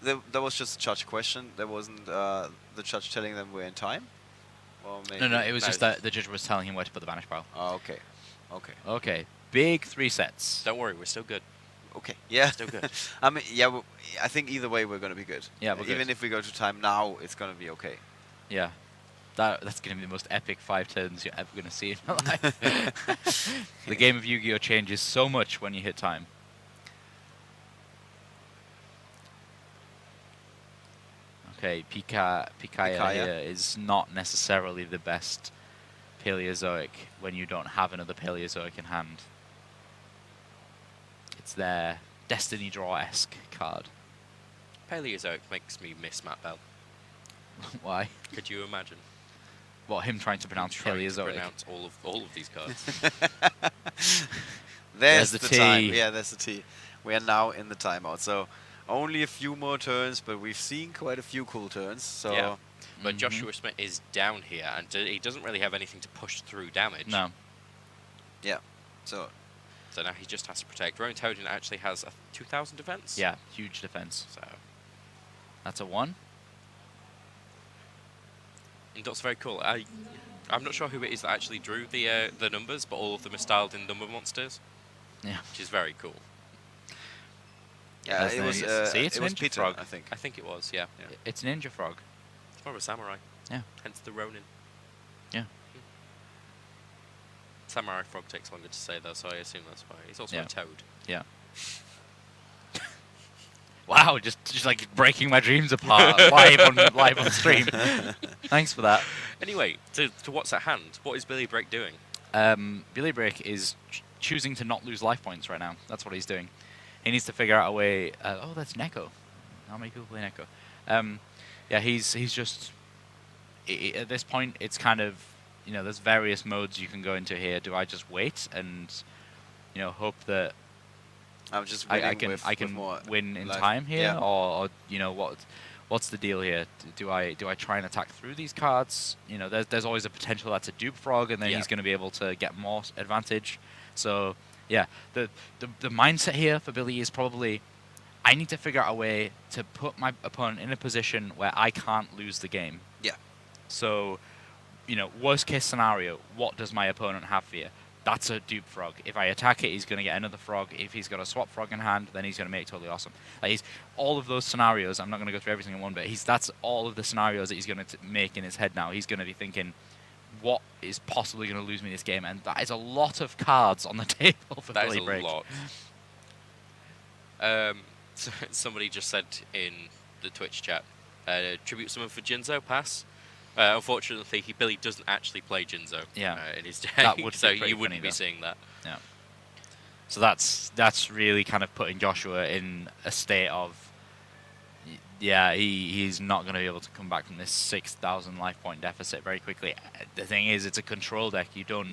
That was just a judge question. There wasn't the judge telling them we're in time? Or maybe... No, it was No, just that the judge was telling him where to put the Vanish Pile. Oh, okay. Okay. Okay. Big 3 sets. Don't worry, we're still good. Okay. Yeah. Still good. I mean, yeah, I think either way we're going to be good. Yeah, we're Even good. if we go to time now, it's going to be okay. Yeah. That's going to be the most epic 5 turns you're ever going to see in your life. The game of Yu-Gi-Oh! Changes so much when you hit time. Okay, Pikaya Pikaya. here is not necessarily the best Paleozoic when you don't have another Paleozoic in hand. It's their Destiny Draw-esque card. Paleozoic makes me miss Matt Bell. Why? Could you imagine? him trying to pronounce Trying to Paleozoic. pronounce all of these cards. There's the the T. time. Yeah, there's the T. We are now in the timeout. So only a few more turns, but we've seen quite a few cool turns. So Yeah. But Mhm. Joshua Schmidt is down here, and he doesn't really have anything to push through damage. No. yeah. So So now he just has to protect. Rowan Todin actually has a 2,000 defense. Yeah, huge defense. So, That's a 1. and that's very cool. I'm not sure who it is that actually drew the numbers, but all of them are styled in number monsters, Yeah. which is very cool. yeah, That's it was nice. See, it's it was Ninja Peter, Frog. I think. I think it was, yeah. It's Ninja Frog. It's more of a samurai. Yeah. Hence the Ronin. Yeah. Samurai frog takes longer to say though, so I assume that's why. He's also Yeah. a toad. Yeah. Wow, just like breaking my dreams apart live on stream. Thanks for that. Anyway, to what's at hand. What is Billy Brake doing? Billy Brake is choosing to not lose life points right now. That's what he's doing. He needs to figure out a way. Oh, that's Neko. How many people play Neko? Yeah, he's just at this point. It's kind of, there's various modes you can go into here. Do I just wait and hope that I'm just I winning can with, I with can more win in life. time here, Yeah. or what's the deal here? Do I try and attack through these cards? There's always a potential that's a dupe frog, and then Yeah. he's going to be able to get more advantage. So yeah, the mindset here for Billy is probably, I need to figure out a way to put my opponent in a position where I can't lose the game. Yeah. So, worst case scenario, what does my opponent have here? That's a dupe frog. If I attack it, he's going to get another frog. If he's got a swap frog in hand, then he's going to make it totally awesome. Like, all of those scenarios, I'm not going to go through every single one, but that's all of the scenarios that he's going to make in his head now. He's going to be thinking, what is possibly going to lose me this game? And that is a lot of cards on the table for That is Billy a Brake. lot. Somebody just said in the Twitch chat, tribute summon for Jinzo, pass. Unfortunately, Billy doesn't actually play Jinzo in his deck, That would be so pretty you wouldn't funny, be though. seeing that. Yeah. So that's really kind of putting Joshua in a state of, he's not going to be able to come back from this 6,000 life point deficit very quickly. The thing is, it's a control deck. You don't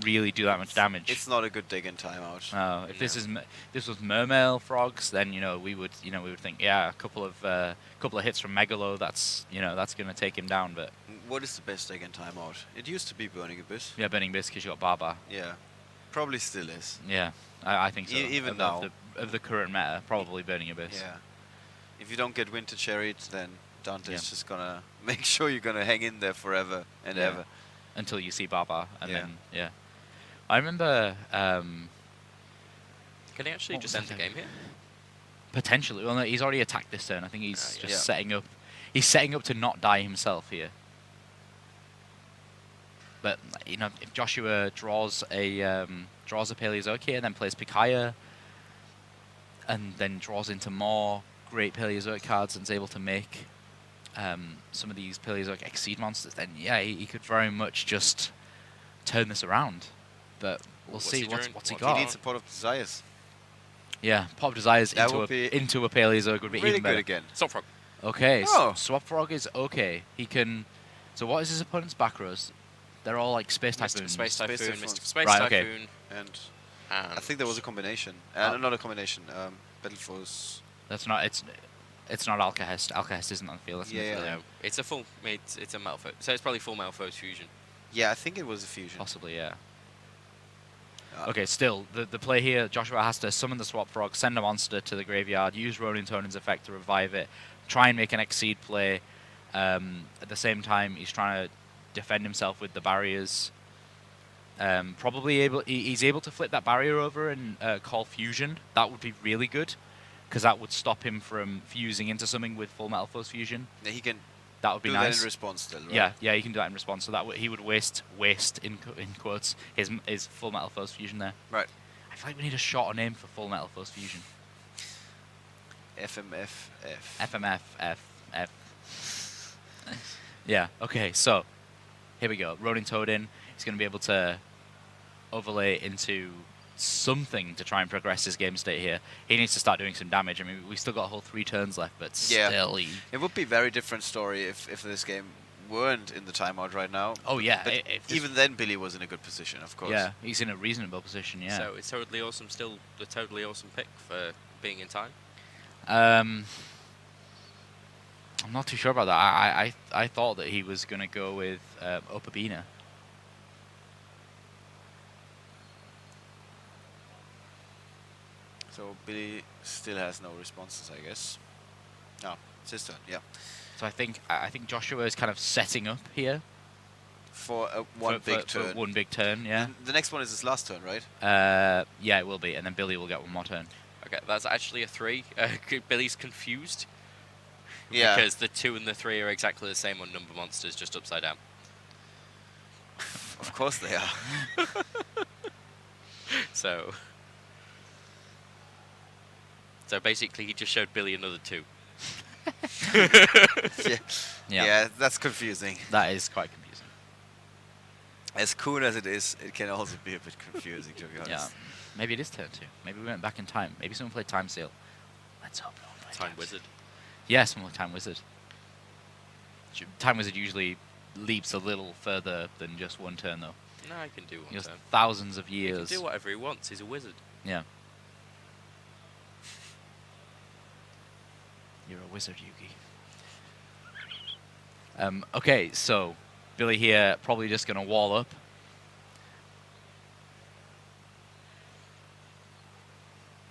really do that much damage. It's not a good dig in timeout. If this was Mermail frogs, then we would think, a couple of hits from Megalo, that's going to take him down. But What is the best dig in timeout? It used to be Burning Abyss. yeah, Burning Abyss because you got Baba. Yeah, probably still is. Yeah, I think so. Even of now. of the current meta, probably Burning Abyss. Yeah. If you don't get Winter Chariot, then Dante's Yeah. just gonna make sure you're gonna hang in there forever and Yeah. ever. Until you see Baba, and Yeah. then I remember Can he actually What just was end the that? game here? potentially. Well, no, he's already attacked this turn. I think he's Yeah. just Yeah. setting up. He's setting up to not die himself here. But if Joshua draws a Paleozoic here, then plays Pikaia, and then draws into more great Paleozoic cards and is able to make some of these Paleozoic Exceed monsters, then he could very much just turn this around. But we'll What's see he what's doing? he What got. He needs a Pot of Desires. Yeah, Pop Desires That into would be into a Paleozoic would be Really even better. good again. Stop frog. Okay, Oh. Swap Frog is okay. He can. So what is his opponent's back rows? They're all like Space Mystic Typhoons. Space Typhoon, Typhoons. Mystic Space Right, okay. Typhoon, And and I think there was a combination. Oh. Not a combination. Metalfoes. That's not. It's not Alcahest. Alcahest isn't on the field. That's Yeah, midfield. yeah. No, it's a Metalfoes. So it's probably full Metalfoes fusion. Yeah, I think it was a fusion. Possibly, yeah. Uh, Okay, still, the play here, Joshua has to summon the Swap Frog, send a monster to the graveyard, use Ronin Tonin's effect to revive it, try and make an Exceed play. At the same time, he's trying to defend himself with the barriers. He's able to flip that barrier over and call Fusion. That would be really good, because that would stop him from fusing into something with full Metalfoes fusion. Yeah, he can That would be do nice. that in response still, right? Yeah, he can do that in response. So that he would waste in quotes his full Metalfoes fusion there. Right. I feel like we need a shorter name for full Metalfoes fusion. FMFF. FMFFF. Yeah. Okay. So here we go. Ronin Toadin. He's going to be able to overlay into something to try and progress his game state here. He needs to start doing some damage. I mean, we still got a whole 3 turns left, but Yeah. still, It would be a very different story if this game weren't in the timeout right now. Oh yeah, But if this- even then, Billy was in a good position, of course. yeah, he's in a reasonable position. Yeah. So it's totally awesome. Still the totally awesome pick for being in time. I'm not too sure about that. I thought that he was going to go with Opabina. So Billy still has no responses, I guess. No, it's his turn. Yeah, So I think Joshua is kind of setting up here for for one big turn. Yeah. The next one is his last turn, right? Yeah, it will be, and then Billy will get one more turn. Okay, that's actually a 3. Billy's confused. Yeah. Because the 2 and the 3 are exactly the same on number monsters, just upside down. Of course they are. So basically, he just showed Billy another 2. Yeah. Yeah. Yeah, that's confusing. That is quite confusing. As cool as it is, it can also be a bit confusing, to be honest. Yeah. Maybe it is turn 2. Maybe we went back in time. Maybe someone played Time Seal. Let's hope no one played Time Seal. Wizard. Yeah, someone Time Wizard. Time Wizard usually leaps a little further than just one turn, though. No, I can do one Just turn. thousands of He can years. do whatever he wants. He's a wizard. Yeah. You're a wizard, Yugi. Okay, so Billy here probably just going to wall up.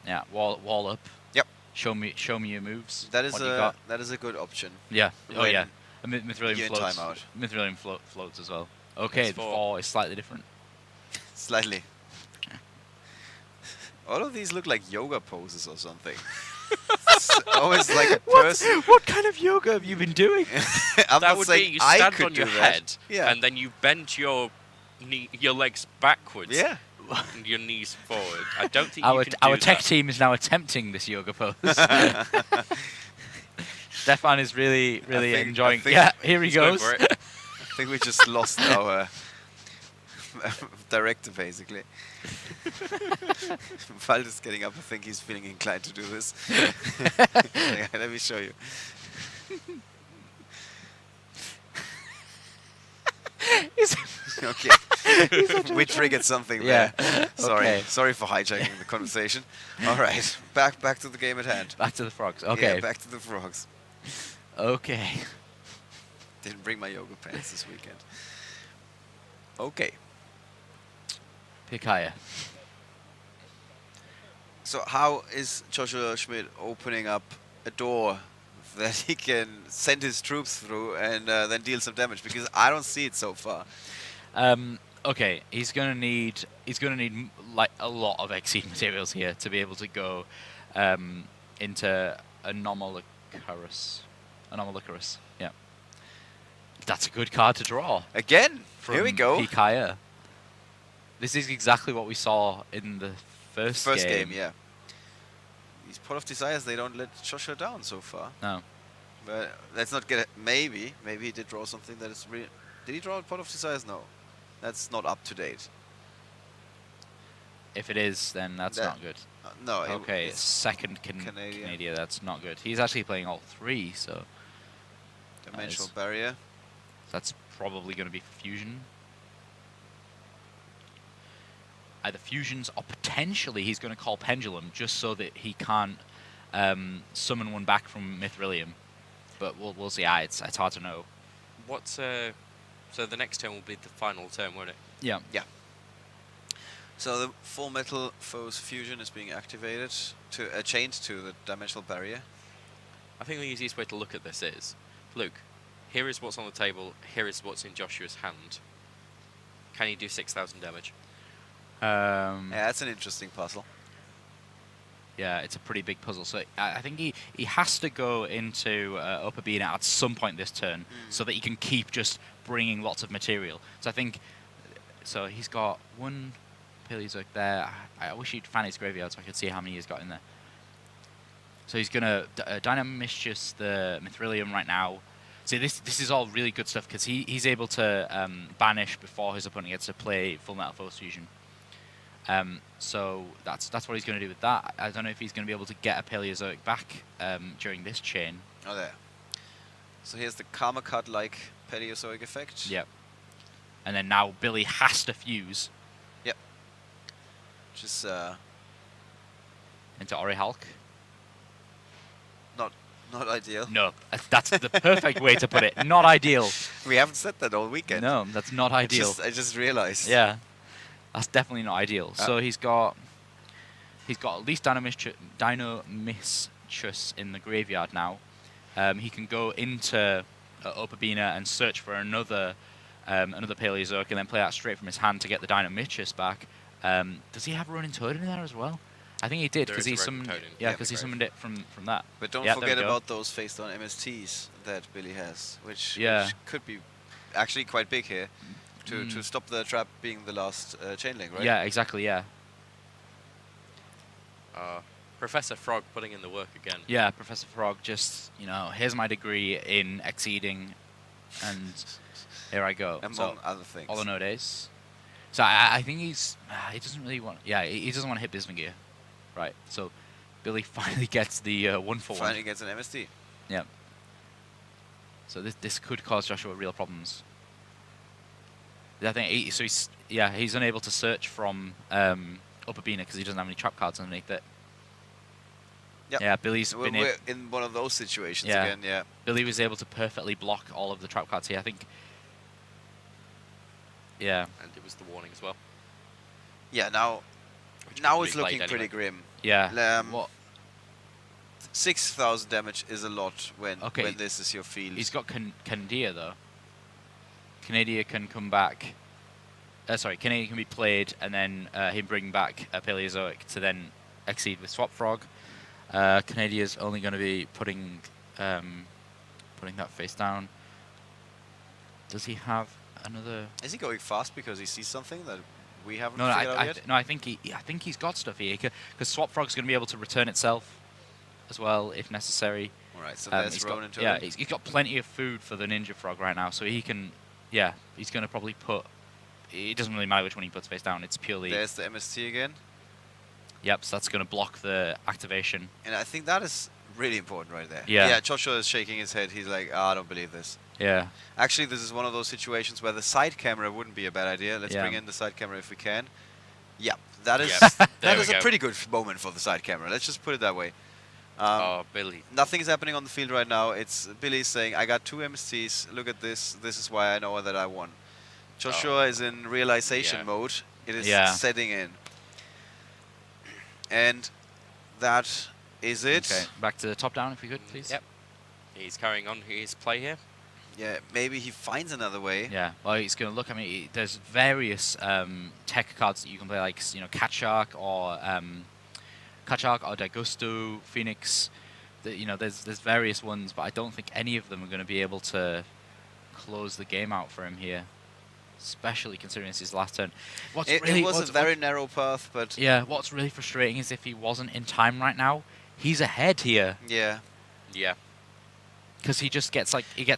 Yeah, wall up. Yep. Show me your moves. That is What you got. that is a good option. Yeah. Oh when yeah. A Mithrilium you're in floats. timeout. Mithrilium floats as well. Okay, That's the 4. 4 is slightly different. Slightly. All of these look like yoga poses or something. It's always like a person. What kind of yoga have you been doing? I'm That not would be saying you I stand could on do your that. head, Yeah. and then you bend your legs backwards. Yeah. And your knees forward. I don't think Our you can do our tech that. team is now attempting this yoga pose. Stefan is really I enjoying. think Yeah, here he He's going goes. for it. I think we just lost our director, basically. Valder's getting up. I think he's feeling inclined to do this. Yeah, let me show you. Okay. We triggered something Yeah. there. Sorry. Okay. Sorry for hijacking the conversation. All right. Back to the game at hand. Back to the frogs. Okay. Yeah, back to the frogs. Okay. Didn't bring my yoga pants this weekend. Okay. Pikaya. So how is Joshua Schmidt opening up a door that he can send his troops through and then deal some damage? Because I don't see it so far. Okay, he's gonna need like a lot of Exceed materials here to be able to go into Anomalocaris. Yeah. That's a good card to draw. Again, here we from go. Pikaya. This is exactly what we saw in the first game, yeah. These Pot of Desires, they don't let Joshua down so far. No. But let's not get it. Maybe he did draw something that is real. Did he draw a Pot of Desires? No. That's not up to date. If it is, then that's That- not good. No. Okay, it's second Canadian. Canadian. That's not good. He's actually playing all 3, so Dimensional is- Barrier. that's probably going to be fusion. Either fusions or potentially he's going to call Pendulum just so that he can't summon one back from Mithrilium. But we'll see. It's hard to know. What's so the next turn will be the final turn, won't it? Yeah. So the Full Metalfoes fusion is being activated to chained to the Dimensional Barrier. I think the easiest way to look at this is, Luke, here is what's on the table, here is what's in Joshua's hand. Can he do 6,000 damage? Yeah, that's an interesting puzzle. Yeah, it's a pretty big puzzle. So I think he has to go into Opabina at some point this turn so that he can keep just bringing lots of material. So I think, so he's got one Paleozoic there. I wish he'd fan his graveyard so I could see how many he's got in there. So he's going to Dynamiscus the Mithrilium right now. See, this is all really good stuff because he's able to banish before his opponent gets to play Full Metalfoes Fusion. So that's what he's going to do with that. I don't know if he's going to be able to get a Paleozoic back during this chain. Oh, there. So here's the Karma Cut-like Paleozoic effect. Yep. And then now Billy has to fuse Yep. Just into Ori Hulk. not ideal. No, that's the perfect way to put it. Not ideal. We haven't said that all weekend. No, that's not ideal. I just realized. Yeah, that's definitely not ideal. So he's got at least Dinomischus in the graveyard now. He can go into Opabina and search for another Paleozoic and then play that straight from his hand to get the Dinomischus back. Does he have a running toad in there as well? I think he did because he summoned. Yeah, because he summoned it from that. But don't Yeah, forget about those face-down MSTs that Billy has, which could be actually quite big here to stop the trap being the last chain link, right? Yeah, exactly. Yeah. Professor Frog putting in the work again. Yeah, Professor Frog just, here's my degree in exceeding, and here I go. Among other things. All the no days. So I think he doesn't really want. Yeah, he doesn't want to hit Bismugear. Right. So Billy finally gets the 1-for-1. Finally gets an MST. Yeah. So this could cause Joshua real problems. I think he's unable to search from Opabina because he doesn't have any trap cards underneath it. Yep. Yeah, Billy's been we're in one of those situations again. Yeah. Billy was able to perfectly block all of the trap cards here. I think. Yeah. And it was the warning as well. Yeah. Now it's looking pretty grim. Yeah. What? 6,000 damage is a lot when this is your field. He's got Candia though. Canadia can come back. Canadia can be played, and then him bring back a Paleozoic to then exceed with Swap Frog. Canadia's only going to be putting that face down. Does he have another? Is he going fast because he sees something that we haven't No, figured out yet? I think he's got stuff here because Swap Frog's going to be able to return itself as well if necessary. All right, so there's Ronin to it. He's got plenty of food for the Ninja Frog right now, so he can. Yeah, he's going to probably put. It doesn't really matter which one he puts face down. It's purely. There's the MST again. Yep, so that's going to block the activation. And I think that is really important right there. Yeah. Yeah, Joshua is shaking his head. He's like, I don't believe this. Yeah. Actually, this is one of those situations where the side camera wouldn't be a bad idea. Let's bring in the side camera if we can. Yeah, that is that is a pretty good moment for the side camera. Let's just put it that way. Billy. Nothing is happening on the field right now. It's Billy saying, I got 2 MSTs. Look at this. This is why I know that I won. Joshua is in realization mode. It is setting in. And that is it. Okay, back to the top down if we could, please. Yep. He's carrying on his play here. Yeah, maybe he finds another way. Yeah, well, he's going to look. I mean, there's various tech cards that you can play, like Cat Shark or Daigusto, Phoenix. There's various ones, but I don't think any of them are going to be able to close the game out for him here, especially considering it's his last turn. It was a very narrow path, but yeah, what's really frustrating is if he wasn't in time right now, he's ahead here. Yeah. Yeah. Because he just gets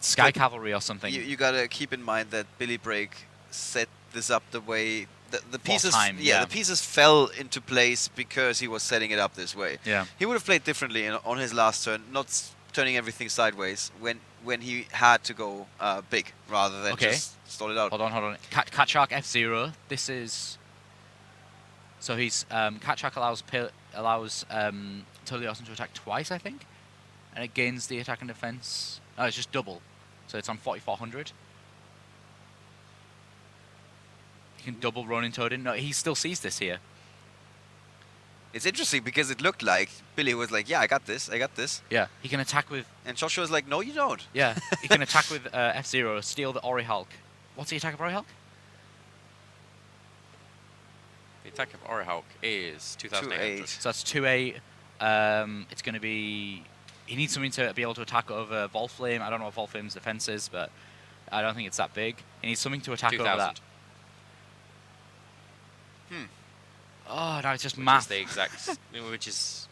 Sky Cavalry or something. You gotta keep in mind that Billy Brake set this up the way the pieces. The pieces fell into place because he was setting it up this way. Yeah. He would have played differently on his last turn, not turning everything sideways when he had to go big rather than just stall it out. Hold on. Cat Shark F0. This is. So he's Cat Shark allows Totally Awesome to attack twice, I think. And it gains the attack and defense. Oh, it's just double. So it's on 4,400. He can double Ronin Toadin. No, he still sees this here. It's interesting because it looked like Billy was like, yeah, I got this. Yeah, he can attack with... And Joshua was like, no, you don't. Yeah, he can attack with F0, steal the Ori Hulk. What's the attack of Ori Hulk? The attack of Ori Hulk is 2,800. So that's 2-8. It's going to be... He needs something to be able to attack over Volflame. I don't know what Volflame's defense is, but I don't think it's that big. He needs something to attack over that. Oh, no, it's just math. Which is the exact... which is...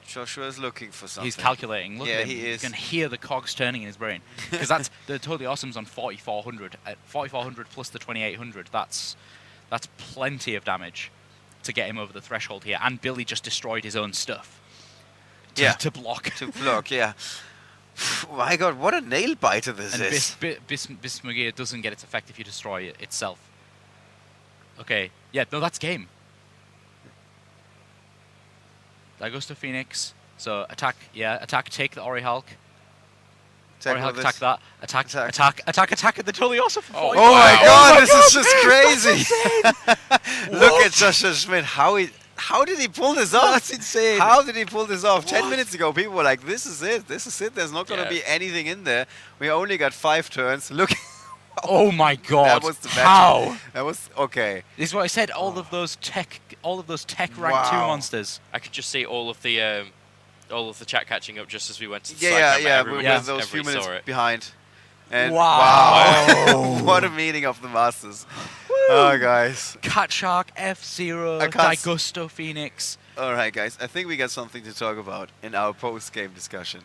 Joshua is looking for something. He's calculating. Look at him. He is. You can hear the cogs turning in his brain. Because that's the Totally Awesome's on 4,400. At 4,400 plus the 2,800, that's plenty of damage to get him over the threshold here. And Billy just destroyed his own stuff. to block. To block, yeah. My god, what a nail biter this And is. Bismugear doesn't get its effect if you destroy it itself. Okay, yeah, no, that's game. Daigusto Phoenix. So attack, take the Ori Hulk. Ori Hulk, attack that. Attack, and then totally awesome for Oh, 40. Oh my Wow. god, this is just crazy. Look at Joschua Schmidt. How did he pull this off? That's insane. How did he pull this off? 10 What? minutes ago, people were like, this is it. There's not going to Yeah. be anything in there. We only got 5 turns. Look. Oh my god. That was the magic. How? That was, okay. This is what I said, all of those tech rank 2 Wow. monsters. I could just see all of the chat catching up just as we went to the side Yeah, camera. yeah, Everybody with those few everybody minutes saw it. behind. And Wow. what a meeting of the masters. Oh, guys. Cat Shark, F-Zero, I can't s- Daigusto Phoenix. All right, guys. I think we got something to talk about in our post-game discussion.